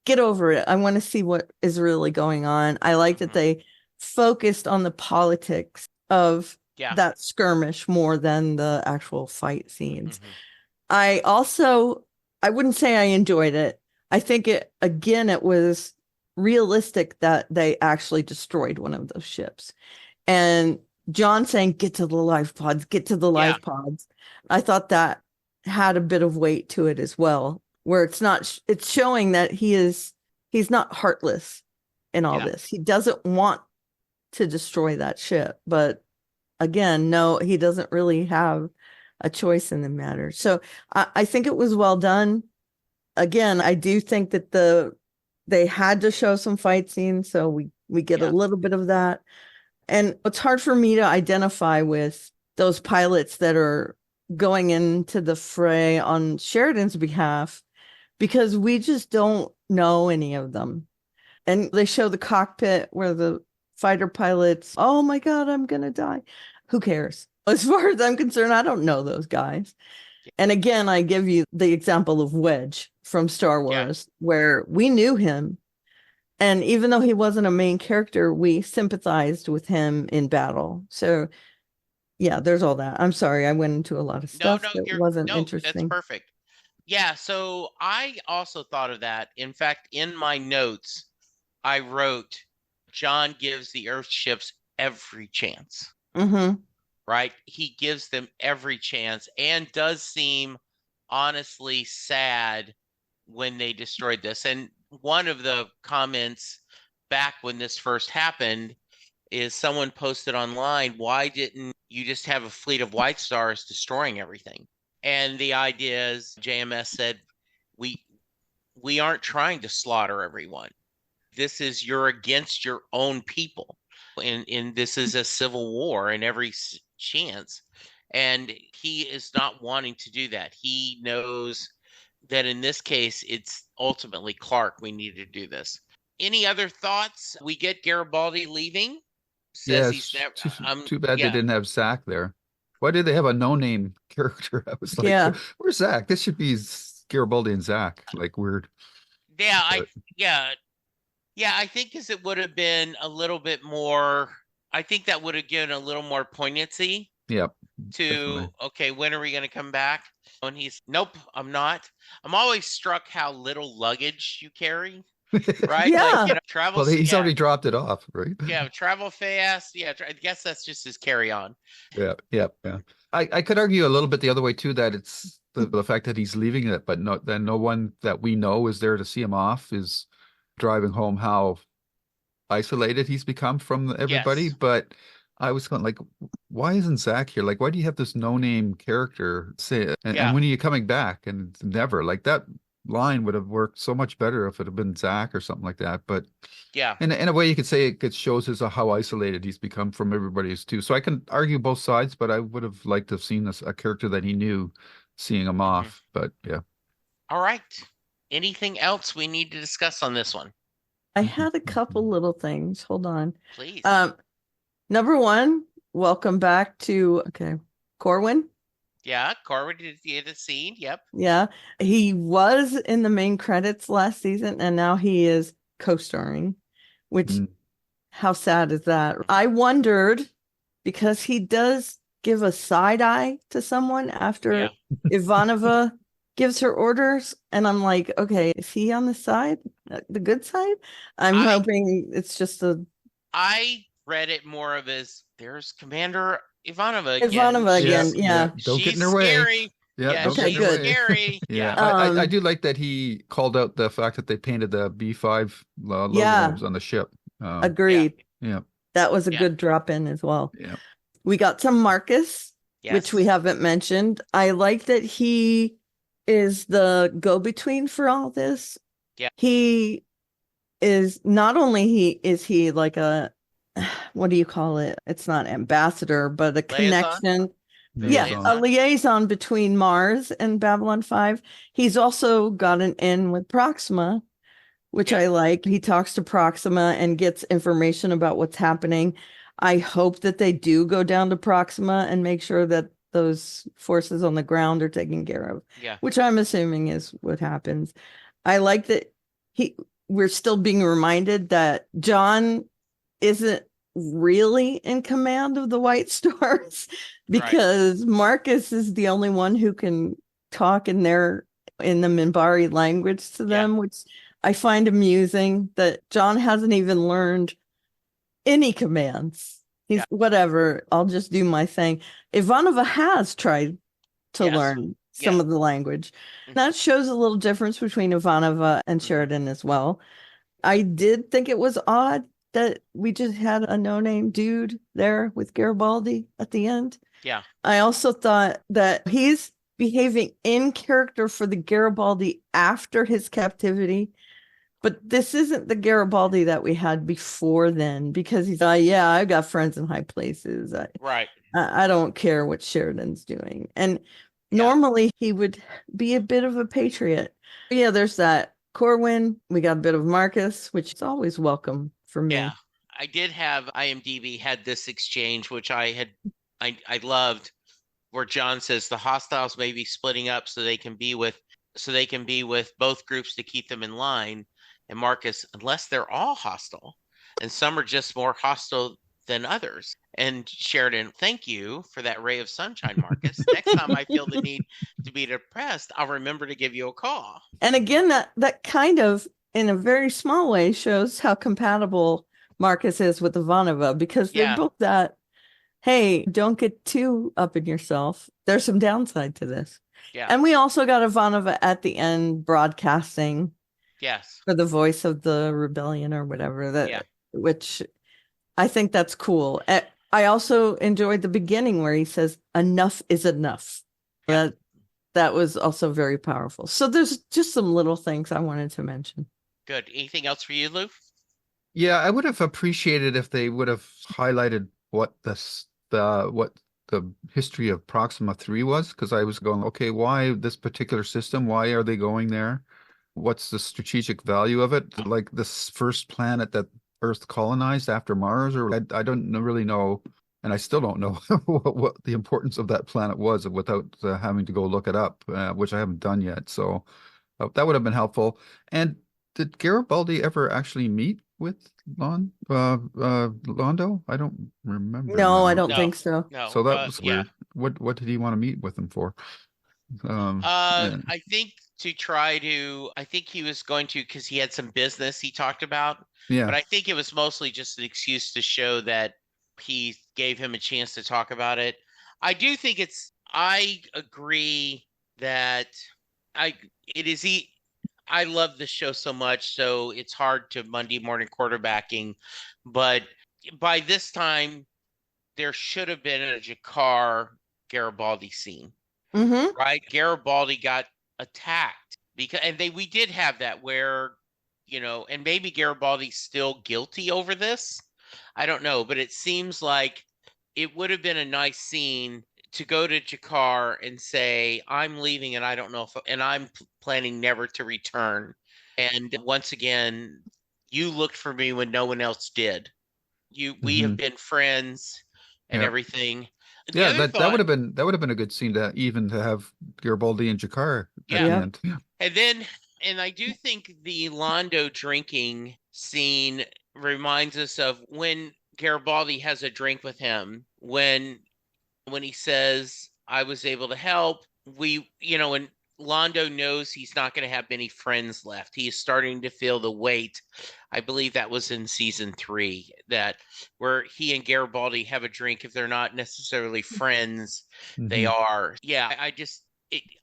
get over it. I want to see what is really going on. I like that they focused on the politics of that skirmish more than the actual fight scenes. I wouldn't say I enjoyed it. I think it was realistic that they actually destroyed one of those ships. And John saying, get to the life pods, get to the life pods. I thought that had a bit of weight to it as well, where it's showing that he's not heartless in all this. He doesn't want to destroy that ship, but again, no, he doesn't really have a choice in the matter. So I think it was well done. Again, I do think that they had to show some fight scenes, so we get a little bit of that. And it's hard for me to identify with those pilots that are going into the fray on Sheridan's behalf, because we just don't know any of them. And they show the cockpit where the fighter pilots, oh my God, I'm going to die. Who cares? As far as I'm concerned, I don't know those guys. And again, I give you the example of Wedge from Star Wars, where we knew him. And even though he wasn't a main character, we sympathized with him in battle. So yeah, there's all that. I'm sorry, I went into a lot of stuff that wasn't interesting. That's perfect. Yeah, so I also thought of that. In fact, in my notes, I wrote, John gives the Earth ships every chance. Right? He gives them every chance, and does seem honestly sad when they destroyed this. And one of the comments back when this first happened is someone posted online, why didn't you just have a fleet of White Stars destroying everything? And the idea is, JMS said, we aren't trying to slaughter everyone. This is, you're against your own people. And this is a civil war in every chance. And he is not wanting to do that. He knows that in this case, it's ultimately Clark. We need to do this. Any other thoughts? We get Garibaldi leaving. Says he's never, too bad they didn't have Zach there. Why did they have a no-name character? I was like, where's Zach? This should be Garibaldi and Zach. Like, weird. Yeah, I think because it would have been a little bit more, I think that would have given a little more poignancy. Yep. To, okay, when are we going to come back? And he's, nope, I'm not. I'm always struck how little luggage you carry, right? Yeah. Like, travel. Well, he's already dropped it off, right? Yeah, travel fast. Yeah, I guess that's just his carry-on. Yeah. I could argue a little bit the other way too, that it's the fact that he's leaving it, but no one that we know is there to see him off, is driving home how isolated he's become from everybody. Yes. But I was going like, why isn't Zach here? Like, why do you have this no-name character say it? And when are you coming back? And never. Like, that line would have worked so much better if it had been Zach or something like that. But in a way, you could say it shows how isolated he's become from everybody too. So I can argue both sides, but I would have liked to have seen a character that he knew seeing him off. But yeah. All right. Anything else we need to discuss on this one? I had a couple little things. Hold on. Please. Number one, welcome back to Corwin. Yeah, Corwin did the scene. Yep. Yeah, he was in the main credits last season, and now he is co-starring. Which, how sad is that? I wondered, because he does give a side eye to someone after Ivanova gives her orders, and I'm like, okay, is he on the side, the good side? I'm hoping it's just I read it more of as, there's Commander Ivanova again. Yeah. Don't get in her way. Yeah, okay, good. Scary. Yeah, I do like that he called out the fact that they painted the B5 logos on the ship. Agreed. Yeah. That was a good drop in as well. Yeah. We got some Marcus, which we haven't mentioned. I like that he is the go-between for all this. Yeah. He is not only is he like a, what do you call it? It's not ambassador, but a connection. Yes, a liaison between Mars and Babylon 5. He's also got an in with Proxima, which I like. He talks to Proxima and gets information about what's happening. I hope that they do go down to Proxima and make sure that those forces on the ground are taken care of. Yeah. Which I'm assuming is what happens. I like that we're still being reminded that John isn't really in command of the White Stars because Marcus is the only one who can talk in the Minbari language to them, which I find amusing that John hasn't even learned any commands. He's whatever, I'll just do my thing. Ivanova has tried to learn some of the language. That shows a little difference between Ivanova and Sheridan as well. I did think it was odd that we just had a no-name dude there with Garibaldi at the end. Yeah. I also thought that he's behaving in character for the Garibaldi after his captivity. But this isn't the Garibaldi that we had before then, because he's like, yeah, I've got friends in high places. I don't care what Sheridan's doing. And normally he would be a bit of a patriot. But yeah, there's that. Corwin, we got a bit of Marcus, which is always welcome for me. Yeah, I did have IMDb had this exchange, which I loved, where John says the hostiles may be splitting up so they can be with both groups to keep them in line. And Marcus, unless they're all hostile, and some are just more hostile than others. And Sheridan, thank you for that ray of sunshine, Marcus. Next time I feel the need to be depressed, I'll remember to give you a call. And again, that kind of, in a very small way, shows how compatible Marcus is with Ivanova, because they're both that, hey, don't get too up in yourself. There's some downside to this. Yeah. And we also got Ivanova at the end broadcasting. Yes. For the voice of the rebellion or whatever, which I think that's cool. I also enjoyed the beginning where he says, enough is enough. Yeah. That was also very powerful. So there's just some little things I wanted to mention. Good. Anything else for you, Lou? Yeah, I would have appreciated if they would have highlighted what the history of Proxima III was, because I was going, okay, why this particular system? Why are they going there? What's the strategic value of it? Like this first planet that Earth colonized after Mars, or I don't really know, and I still don't know what the importance of that planet was without having to go look it up, which I haven't done yet. So that would have been helpful. And did Garibaldi ever actually meet with Londo? I don't remember. No, I don't think so. No. So that was weird. What did he want to meet with him for? I think I think he was going to, because he had some business he talked about. Yeah. But I think it was mostly just an excuse to show that he gave him a chance to talk about it. I do think I agree that I love this show so much, so it's hard to Monday morning quarterbacking. But by this time, there should have been a G'Kar Garibaldi scene. Mm-hmm. Right? Garibaldi got attacked we did have that where, and maybe Garibaldi's still guilty over this. I don't know, but it seems like it would have been a nice scene to go to G'Kar and say, I'm leaving and I don't know and I'm planning never to return. And once again, you looked for me when no one else did. We have been friends and everything. That would have been a good scene to have Garibaldi and G'Kar at the end. Yeah. And I do think the Londo drinking scene reminds us of when Garibaldi has a drink with him, when he says, I was able to help, and Londo knows he's not going to have many friends left. He is starting to feel the weight. I believe that was in season 3, where he and Garibaldi have a drink. If they're not necessarily friends, they are. Yeah,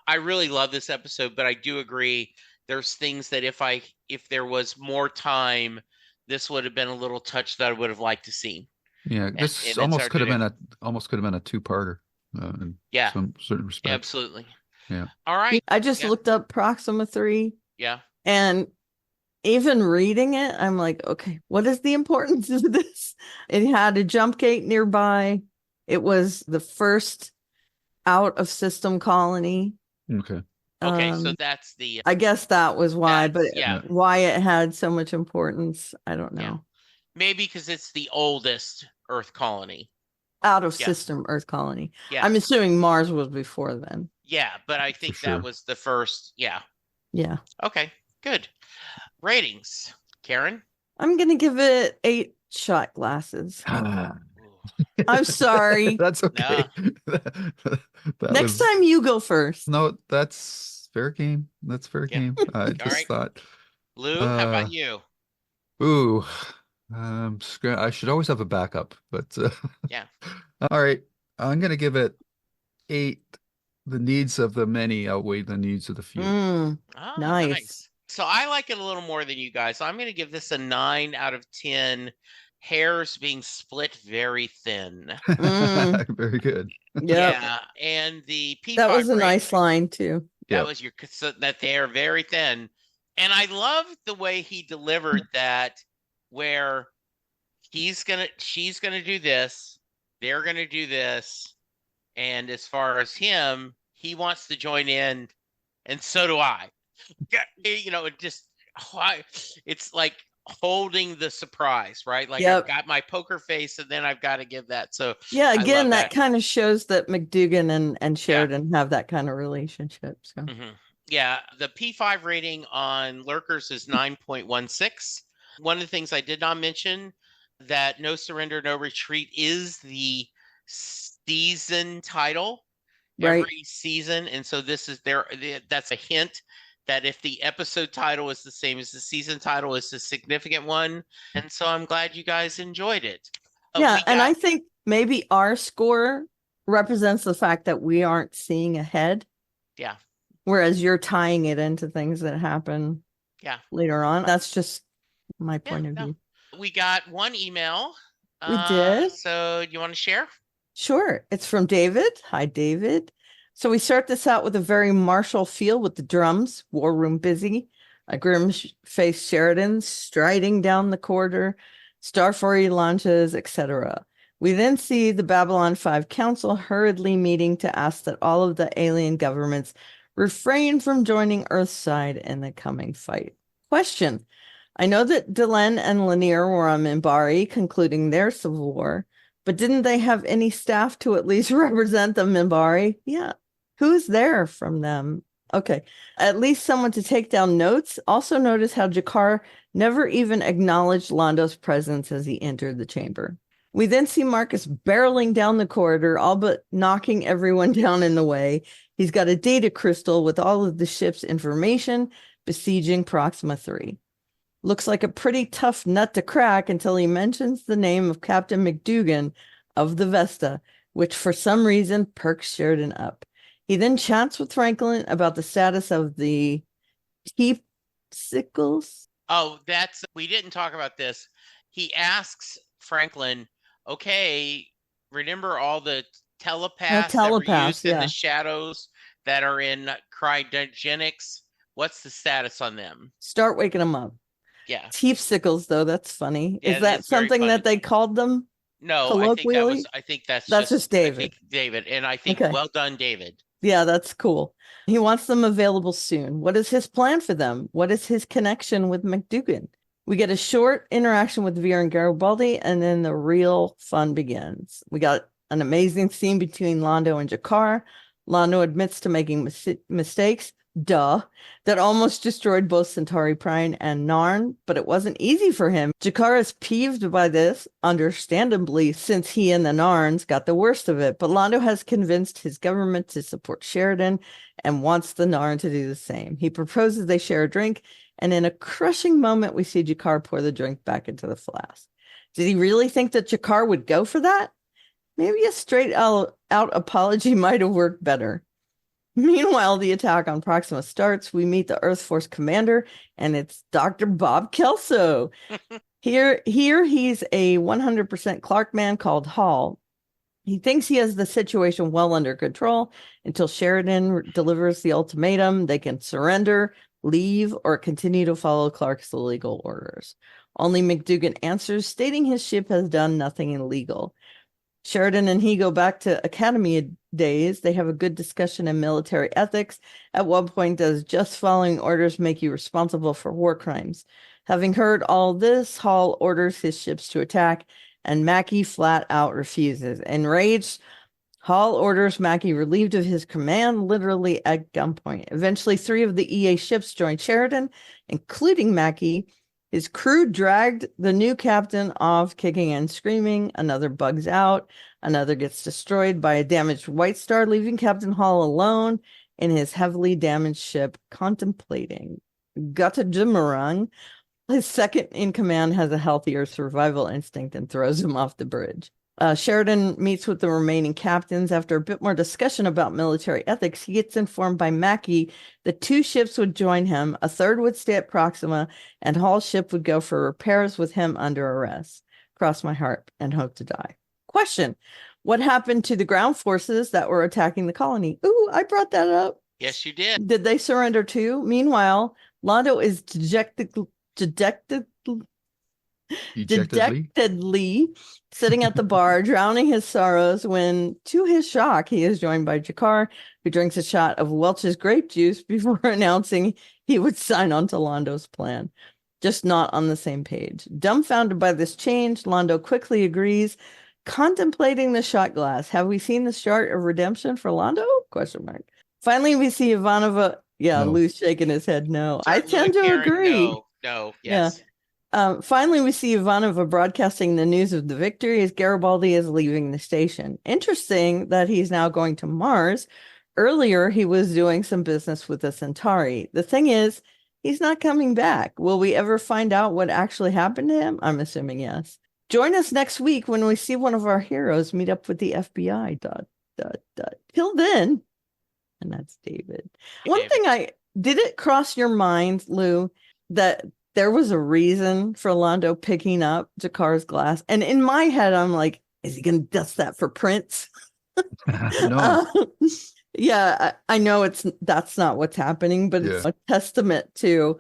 I really love this episode, but I do agree. There's things that if there was more time, this would have been a little touch that I would have liked to see. Yeah, this almost could have been a two-parter in some certain respects. Absolutely. Yeah. All right. I just looked up Proxima III. Yeah. And even reading it, I'm like, okay, what is the importance of this? It had a jump gate nearby. It was the first out of system colony. Okay. Okay, so that's the I guess that was why, but why it had so much importance, I don't know. Yeah. Maybe because it's the oldest Earth colony. Out of system Earth colony. Yeah. I'm assuming Mars was before then. Yeah, but I think that was the first. Yeah. Yeah. Okay, good. Ratings, Karen? I'm going to give it 8 shot glasses. I'm sorry. That's okay. Next time you go first. No, that's fair game. That's fair game. I just thought. Lou, how about you? Ooh, I should always have a backup, but yeah. All right, I'm gonna give it 8. The needs of the many outweigh the needs of the few. Nice. So I like it a little more than you guys. So I'm going to give this a 9 out of 10. Hairs being split very thin. Very good. Yep. Yeah, and the P5 that was a nice line too. That was that they are very thin, and I love the way he delivered that, where she's gonna do this, they're gonna do this, and as far as him, he wants to join in, and so do I. You know, it's like holding the surprise, right? Like I've got my poker face, and then I've got to give that. So yeah, again, that kind of shows that McDougan and Sheridan have that kind of relationship. So yeah, the P5 rating on Lurkers is 9.16. One of the things I did not mention, that No Surrender, No Retreat is the season title every season, and so this is that's a hint that if the episode title is the same as the season title, it's a significant one. And so I'm glad you guys enjoyed it. And I think maybe our score represents the fact that we aren't seeing ahead. Yeah. Whereas you're tying it into things that happen later on. That's just my point of view. We got one email. We did. So you want to share? Sure. It's from David. Hi, David. So we start this out with a very martial feel with the drums, war room busy, a grim-faced Sheridan striding down the corridor, Starfleet launches, etc. We then see the Babylon 5 Council hurriedly meeting to ask that all of the alien governments refrain from joining Earth's side in the coming fight. Question. I know that Delenn and Lanier were on Minbari concluding their civil war, but didn't they have any staff to at least represent the Minbari? Yeah. Who's there from them? Okay. At least someone to take down notes. Also notice how G'Kar never even acknowledged Londo's presence as he entered the chamber. We then see Marcus barreling down the corridor, all but knocking everyone down in the way. He's got a data crystal with all of the ship's information besieging Proxima III. Looks like a pretty tough nut to crack until he mentions the name of Captain McDougan of the Vesta, which for some reason perks Sheridan up. He then chats with Franklin about the status of the Teepsicles. Oh, we didn't talk about this. He asks Franklin, okay, remember all the telepaths that were used in the shadows that are in cryogenics? What's the status on them? Start waking them up. Yeah. Teepsicles, though, that's funny. Is that something that they called them? No, I think that's just David. David, and I think well done, David. Yeah, that's cool. He wants them available soon. What is his plan for them? What is his connection with McDougan? We get a short interaction with Vera and Garibaldi, and then the real fun begins. We got an amazing scene between Londo and G'Kar. Londo admits to making mistakes, that almost destroyed both Centauri Prime and Narn, but it wasn't easy for him. G'Kar is peeved by this, understandably, since he and the Narns got the worst of it, but Londo has convinced his government to support Sheridan and wants the Narn to do the same. He proposes they share a drink, and in a crushing moment, we see G'Kar pour the drink back into the flask. Did he really think that G'Kar would go for that? Maybe a straight out apology might have worked better. Meanwhile, the attack on Proxima starts. We meet the Earth Force commander, and it's Dr. Bob Kelso. Here he's a 100% Clark man called Hall. He thinks he has the situation well under control until Sheridan delivers the ultimatum. They can surrender, leave, or continue to follow Clark's illegal orders. Only McDougan answers, stating his ship has done nothing illegal. Sheridan and he go back to academy days. They have a good discussion in military ethics. At one point, does just following orders make you responsible for war crimes? Having heard all this, Hall orders his ships to attack, and Mackie flat out refuses. Enraged, Hall orders Mackie relieved of his command, literally at gunpoint. Eventually, 3 of the EA ships join Sheridan, including Mackie. His crew dragged the new captain off, kicking and screaming. Another bugs out. Another gets destroyed by a damaged White Star, leaving Captain Hall alone in his heavily damaged ship, contemplating. Gatajimarang, his second in command, has a healthier survival instinct and throws him off the bridge. Sheridan meets with the remaining captains. After a bit more discussion about military ethics, he gets informed by Mackie that 2 ships would join him, a third would stay at Proxima, and Hall's ship would go for repairs with him under arrest. Cross my heart and hope to die. Question: what happened to the ground forces that were attacking the colony? Ooh, I brought that up. Yes, you did. Did they surrender too? Meanwhile, Londo is dejectedly sitting at the bar, drowning his sorrows, when, to his shock, he is joined by G'Kar, who drinks a shot of Welch's grape juice before announcing he would sign on to Londo's plan. Just not on the same page. Dumbfounded by this change, Londo quickly agrees, contemplating the shot glass. Have we seen the start of redemption for Londo? Question mark. Finally, we see Ivanova. Yeah, no. Lou's shaking his head no. I tend to agree. No, yes. Yeah. Finally, we see Ivanova broadcasting the news of the victory as Garibaldi is leaving the station. Interesting that he's now going to Mars. Earlier, he was doing some business with the Centauri. The thing is, he's not coming back. Will we ever find out what actually happened to him? I'm assuming yes. Join us next week when we see one of our heroes meet up with the FBI. ... Till then, and that's David. One thing did it cross your mind, Lou, that there was a reason for Londo picking up G'Kar's glass? And in my head, I'm like, is he going to dust that for Prince? No. Yeah, I know that's not what's happening, but it's a testament to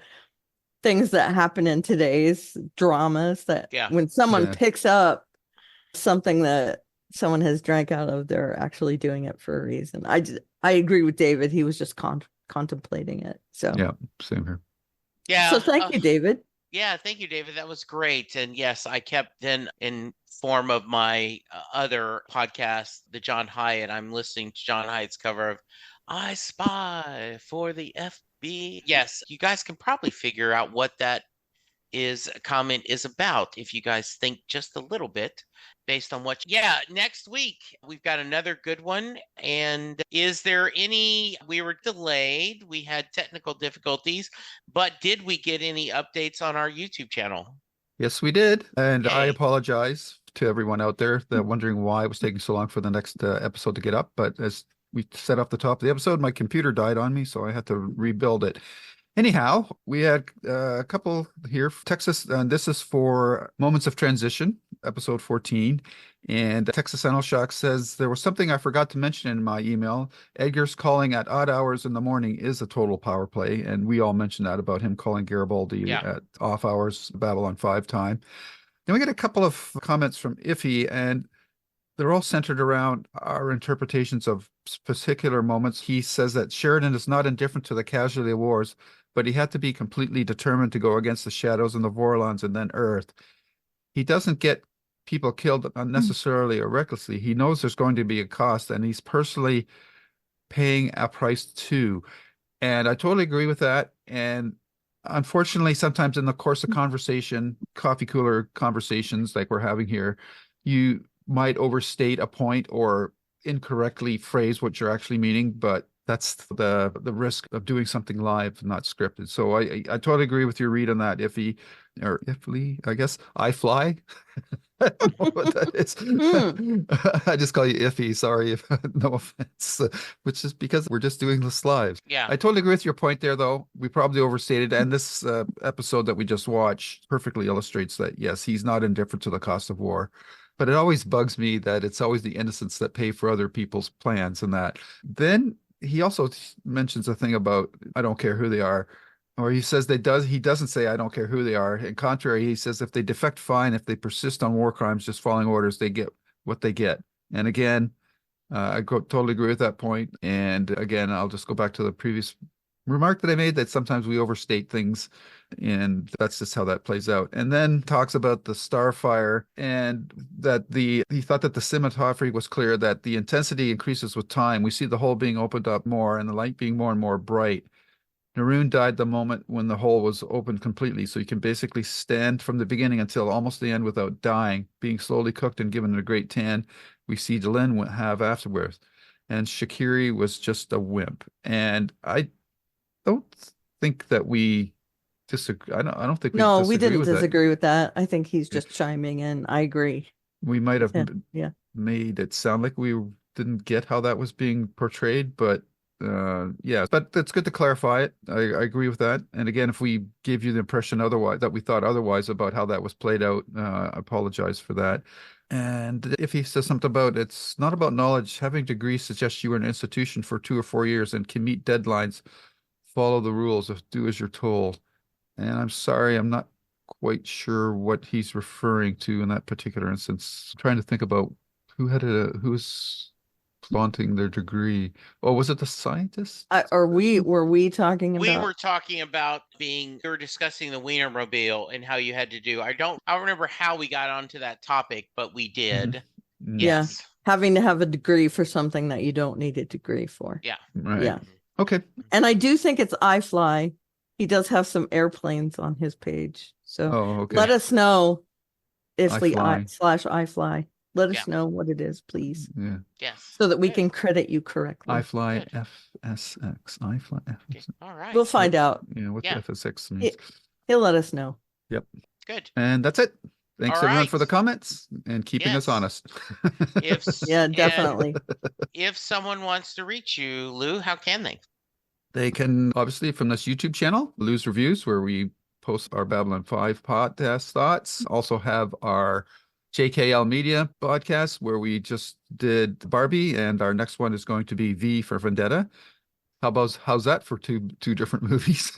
things that happen in today's dramas that when someone picks up something that someone has drank out of, they're actually doing it for a reason. I agree with David. He was just contemplating it. So yeah, same here. Yeah. So thank you, David. Yeah, thank you, David. That was great. And yes, I kept then in form of my other podcast, the John Hyatt. I'm listening to John Hyatt's cover of I Spy for the FB. Yes, you guys can probably figure out what that comment is about if you guys think just a little bit based on what next week we've got another good one. And is there we were delayed, we had technical difficulties, but did we get any updates on our YouTube channel? Yes, we did, and I apologize to everyone out there that wondering why it was taking so long for the next episode to get up. But as we said off the top of the episode, my computer died on me, so I had to rebuild it. Anyhow, we had a couple here, Texas, and this is for Moments of Transition, episode 14. And Texas Shock says, there was something I forgot to mention in my email. Edgar's calling at odd hours in the morning is a total power play. And we all mentioned that about him calling Garibaldi at off hours, Babylon 5 time. Then we get a couple of comments from Iffy, and they're all centered around our interpretations of particular moments. He says that Sheridan is not indifferent to the casualty of wars, but he had to be completely determined to go against the Shadows and the Vorlons and then Earth. He doesn't get people killed unnecessarily or recklessly. He knows there's going to be a cost, and he's personally paying a price too. And I totally agree with that. And unfortunately, sometimes in the course of conversation, coffee cooler conversations like we're having here, you might overstate a point or incorrectly phrase what you're actually meaning, but That's the risk of doing something live, not scripted. So I totally agree with your read on that. Iffy or Ifly, I guess. I fly. I don't know what that is. I just call you Iffy. Sorry, if no offense. Which is because we're just doing this live. Yeah. I totally agree with your point there, though. We probably overstated, and this episode that we just watched perfectly illustrates that. Yes, he's not indifferent to the cost of war. But it always bugs me that it's always the innocents that pay for other people's plans and that. Then he also mentions a thing about I don't care who they are, or he says he doesn't say I don't care who they are. In contrary, he says if they defect, fine. If they persist on war crimes, just following orders, they get what they get. And again, totally agree with that point. And again, I'll just go back to the previous remark that I made that sometimes we overstate things, and that's just how that plays out. And then talks about the Starfire and that he thought that the cinematography was clear, that the intensity increases with time. We see the hole being opened up more and the light being more and more bright. Naroon died the moment when the hole was opened completely, so you can basically stand from the beginning until almost the end without dying, being slowly cooked and given a great tan. We see Delenn have afterwards. And Shakiri was just a wimp. And I don't think that we disagree. I don't think we No, disagree we didn't with disagree with that. I think he's just chiming in. I agree. We might have Yeah. made it sound like we didn't get how that was being portrayed, but yeah, but it's good to clarify it. I agree with that. And again, if we gave you the impression otherwise, that we thought otherwise about how that was played out, I apologize for that. And if he says something about it's not about knowledge, having degrees suggests you were in an institution for 2 or 4 years and can meet deadlines, follow the rules, do as you're told. And I'm sorry, I'm not quite sure what he's referring to in that particular instance. I'm trying to think about who's flaunting their degree. Oh, was it the scientists? Were we talking about? We were talking about we were discussing the Wienermobile and how you had to do. I don't remember how we got onto that topic, but we did. Mm-hmm. Yes. Yeah. Having to have a degree for something that you don't need a degree for. Yeah. Right. Yeah. Okay. And I do think it's iFly. He does have some airplanes on his page. So okay. Let us know if iFly. Let us know what it is, please. Yeah. Yes. So that we can credit you correctly. iFly FSX. iFly FSX. Okay. All right. We'll find out. Yeah, what the FSX means. He'll let us know. Yep. Good. And that's it. Thanks everyone for the comments and keeping us honest. Yeah, definitely. If someone wants to reach you, Lou, how can they? They can obviously from this YouTube channel, Lou's Reviews, where we post our Babylon 5 podcast thoughts. Also have our JKL Media podcast, where we just did Barbie, and our next one is going to be V for Vendetta. How's that for two different movies?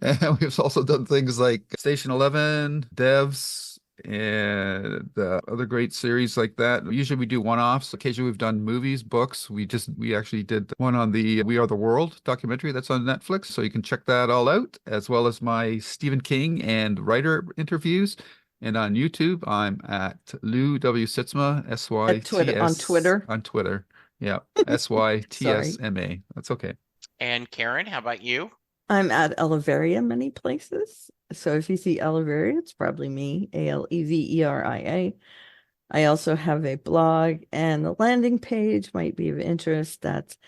And we've also done things like Station 11, Devs, and other great series like that. Usually we do one-offs. Occasionally we've done movies, books. We actually did one on the We Are the World documentary that's on Netflix, so you can check that all out, as well as my Stephen King and writer interviews. And on YouTube, I'm at Lou W. Sitzma, SYTS. On Twitter? On Twitter. Yeah, SYTSMA. That's okay. And Karen, how about you? I'm at Eleveria many places. So if you see Eleveria, it's probably me, Aleveria. I also have a blog, and the landing page might be of interest. That's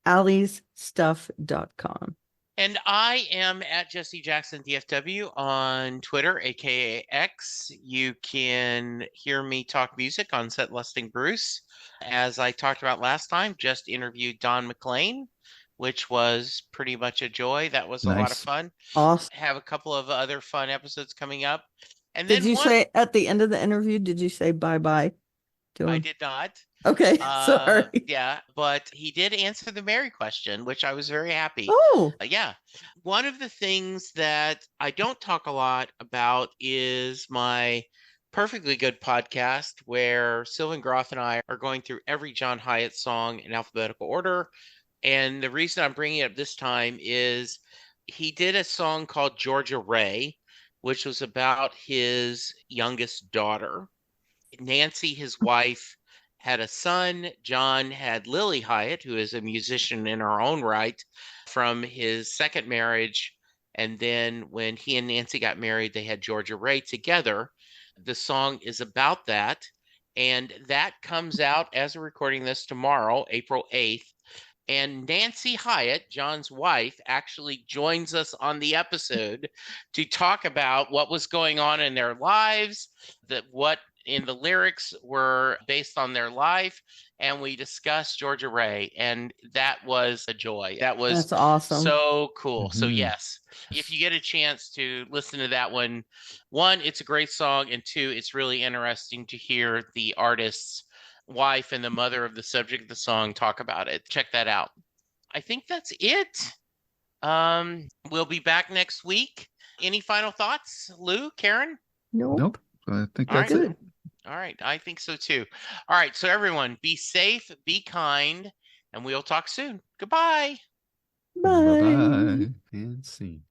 aliesstuff.com. And I am at Jesse Jackson DFW on Twitter, aka X. You can hear me talk music on Set Lusting Bruce. As I talked about last time, just interviewed Don McLean, which was pretty much a joy. That was a lot of fun. Awesome. Have a couple of other fun episodes coming up. And then did you say at the end of the interview, did you say bye-bye to him? I did not. Okay, sorry. Yeah, but he did answer the Mary question, which I was very happy. Oh. Yeah. One of the things that I don't talk a lot about is my Perfectly Good podcast, where Sylvan Groth and I are going through every John Hyatt song in alphabetical order. And the reason I'm bringing it up this time is he did a song called Georgia Ray, which was about his youngest daughter. Nancy, his wife, had a son. John had Lily Hyatt, who is a musician in her own right, from his second marriage. And then when he and Nancy got married, they had Georgia Ray together. The song is about that. And that comes out as we're recording this tomorrow, April 8th. And Nancy Hyatt, John's wife, actually joins us on the episode to talk about what was going on in their lives, that what in the lyrics were based on their life, and we discussed Georgia Ray, and that was a joy. That's awesome. So cool. So yes, if you get a chance to listen to that one, it's a great song, and two, it's really interesting to hear the artist's wife and the mother of the subject of the song talk about it. Check that out. I think that's it. We'll be back next week. Any final thoughts, Lou, Karen? Nope. I think that's it. All right. I think so too. All right. So everyone, be safe, be kind, and we'll talk soon. Goodbye. Bye. Bye-bye. And see.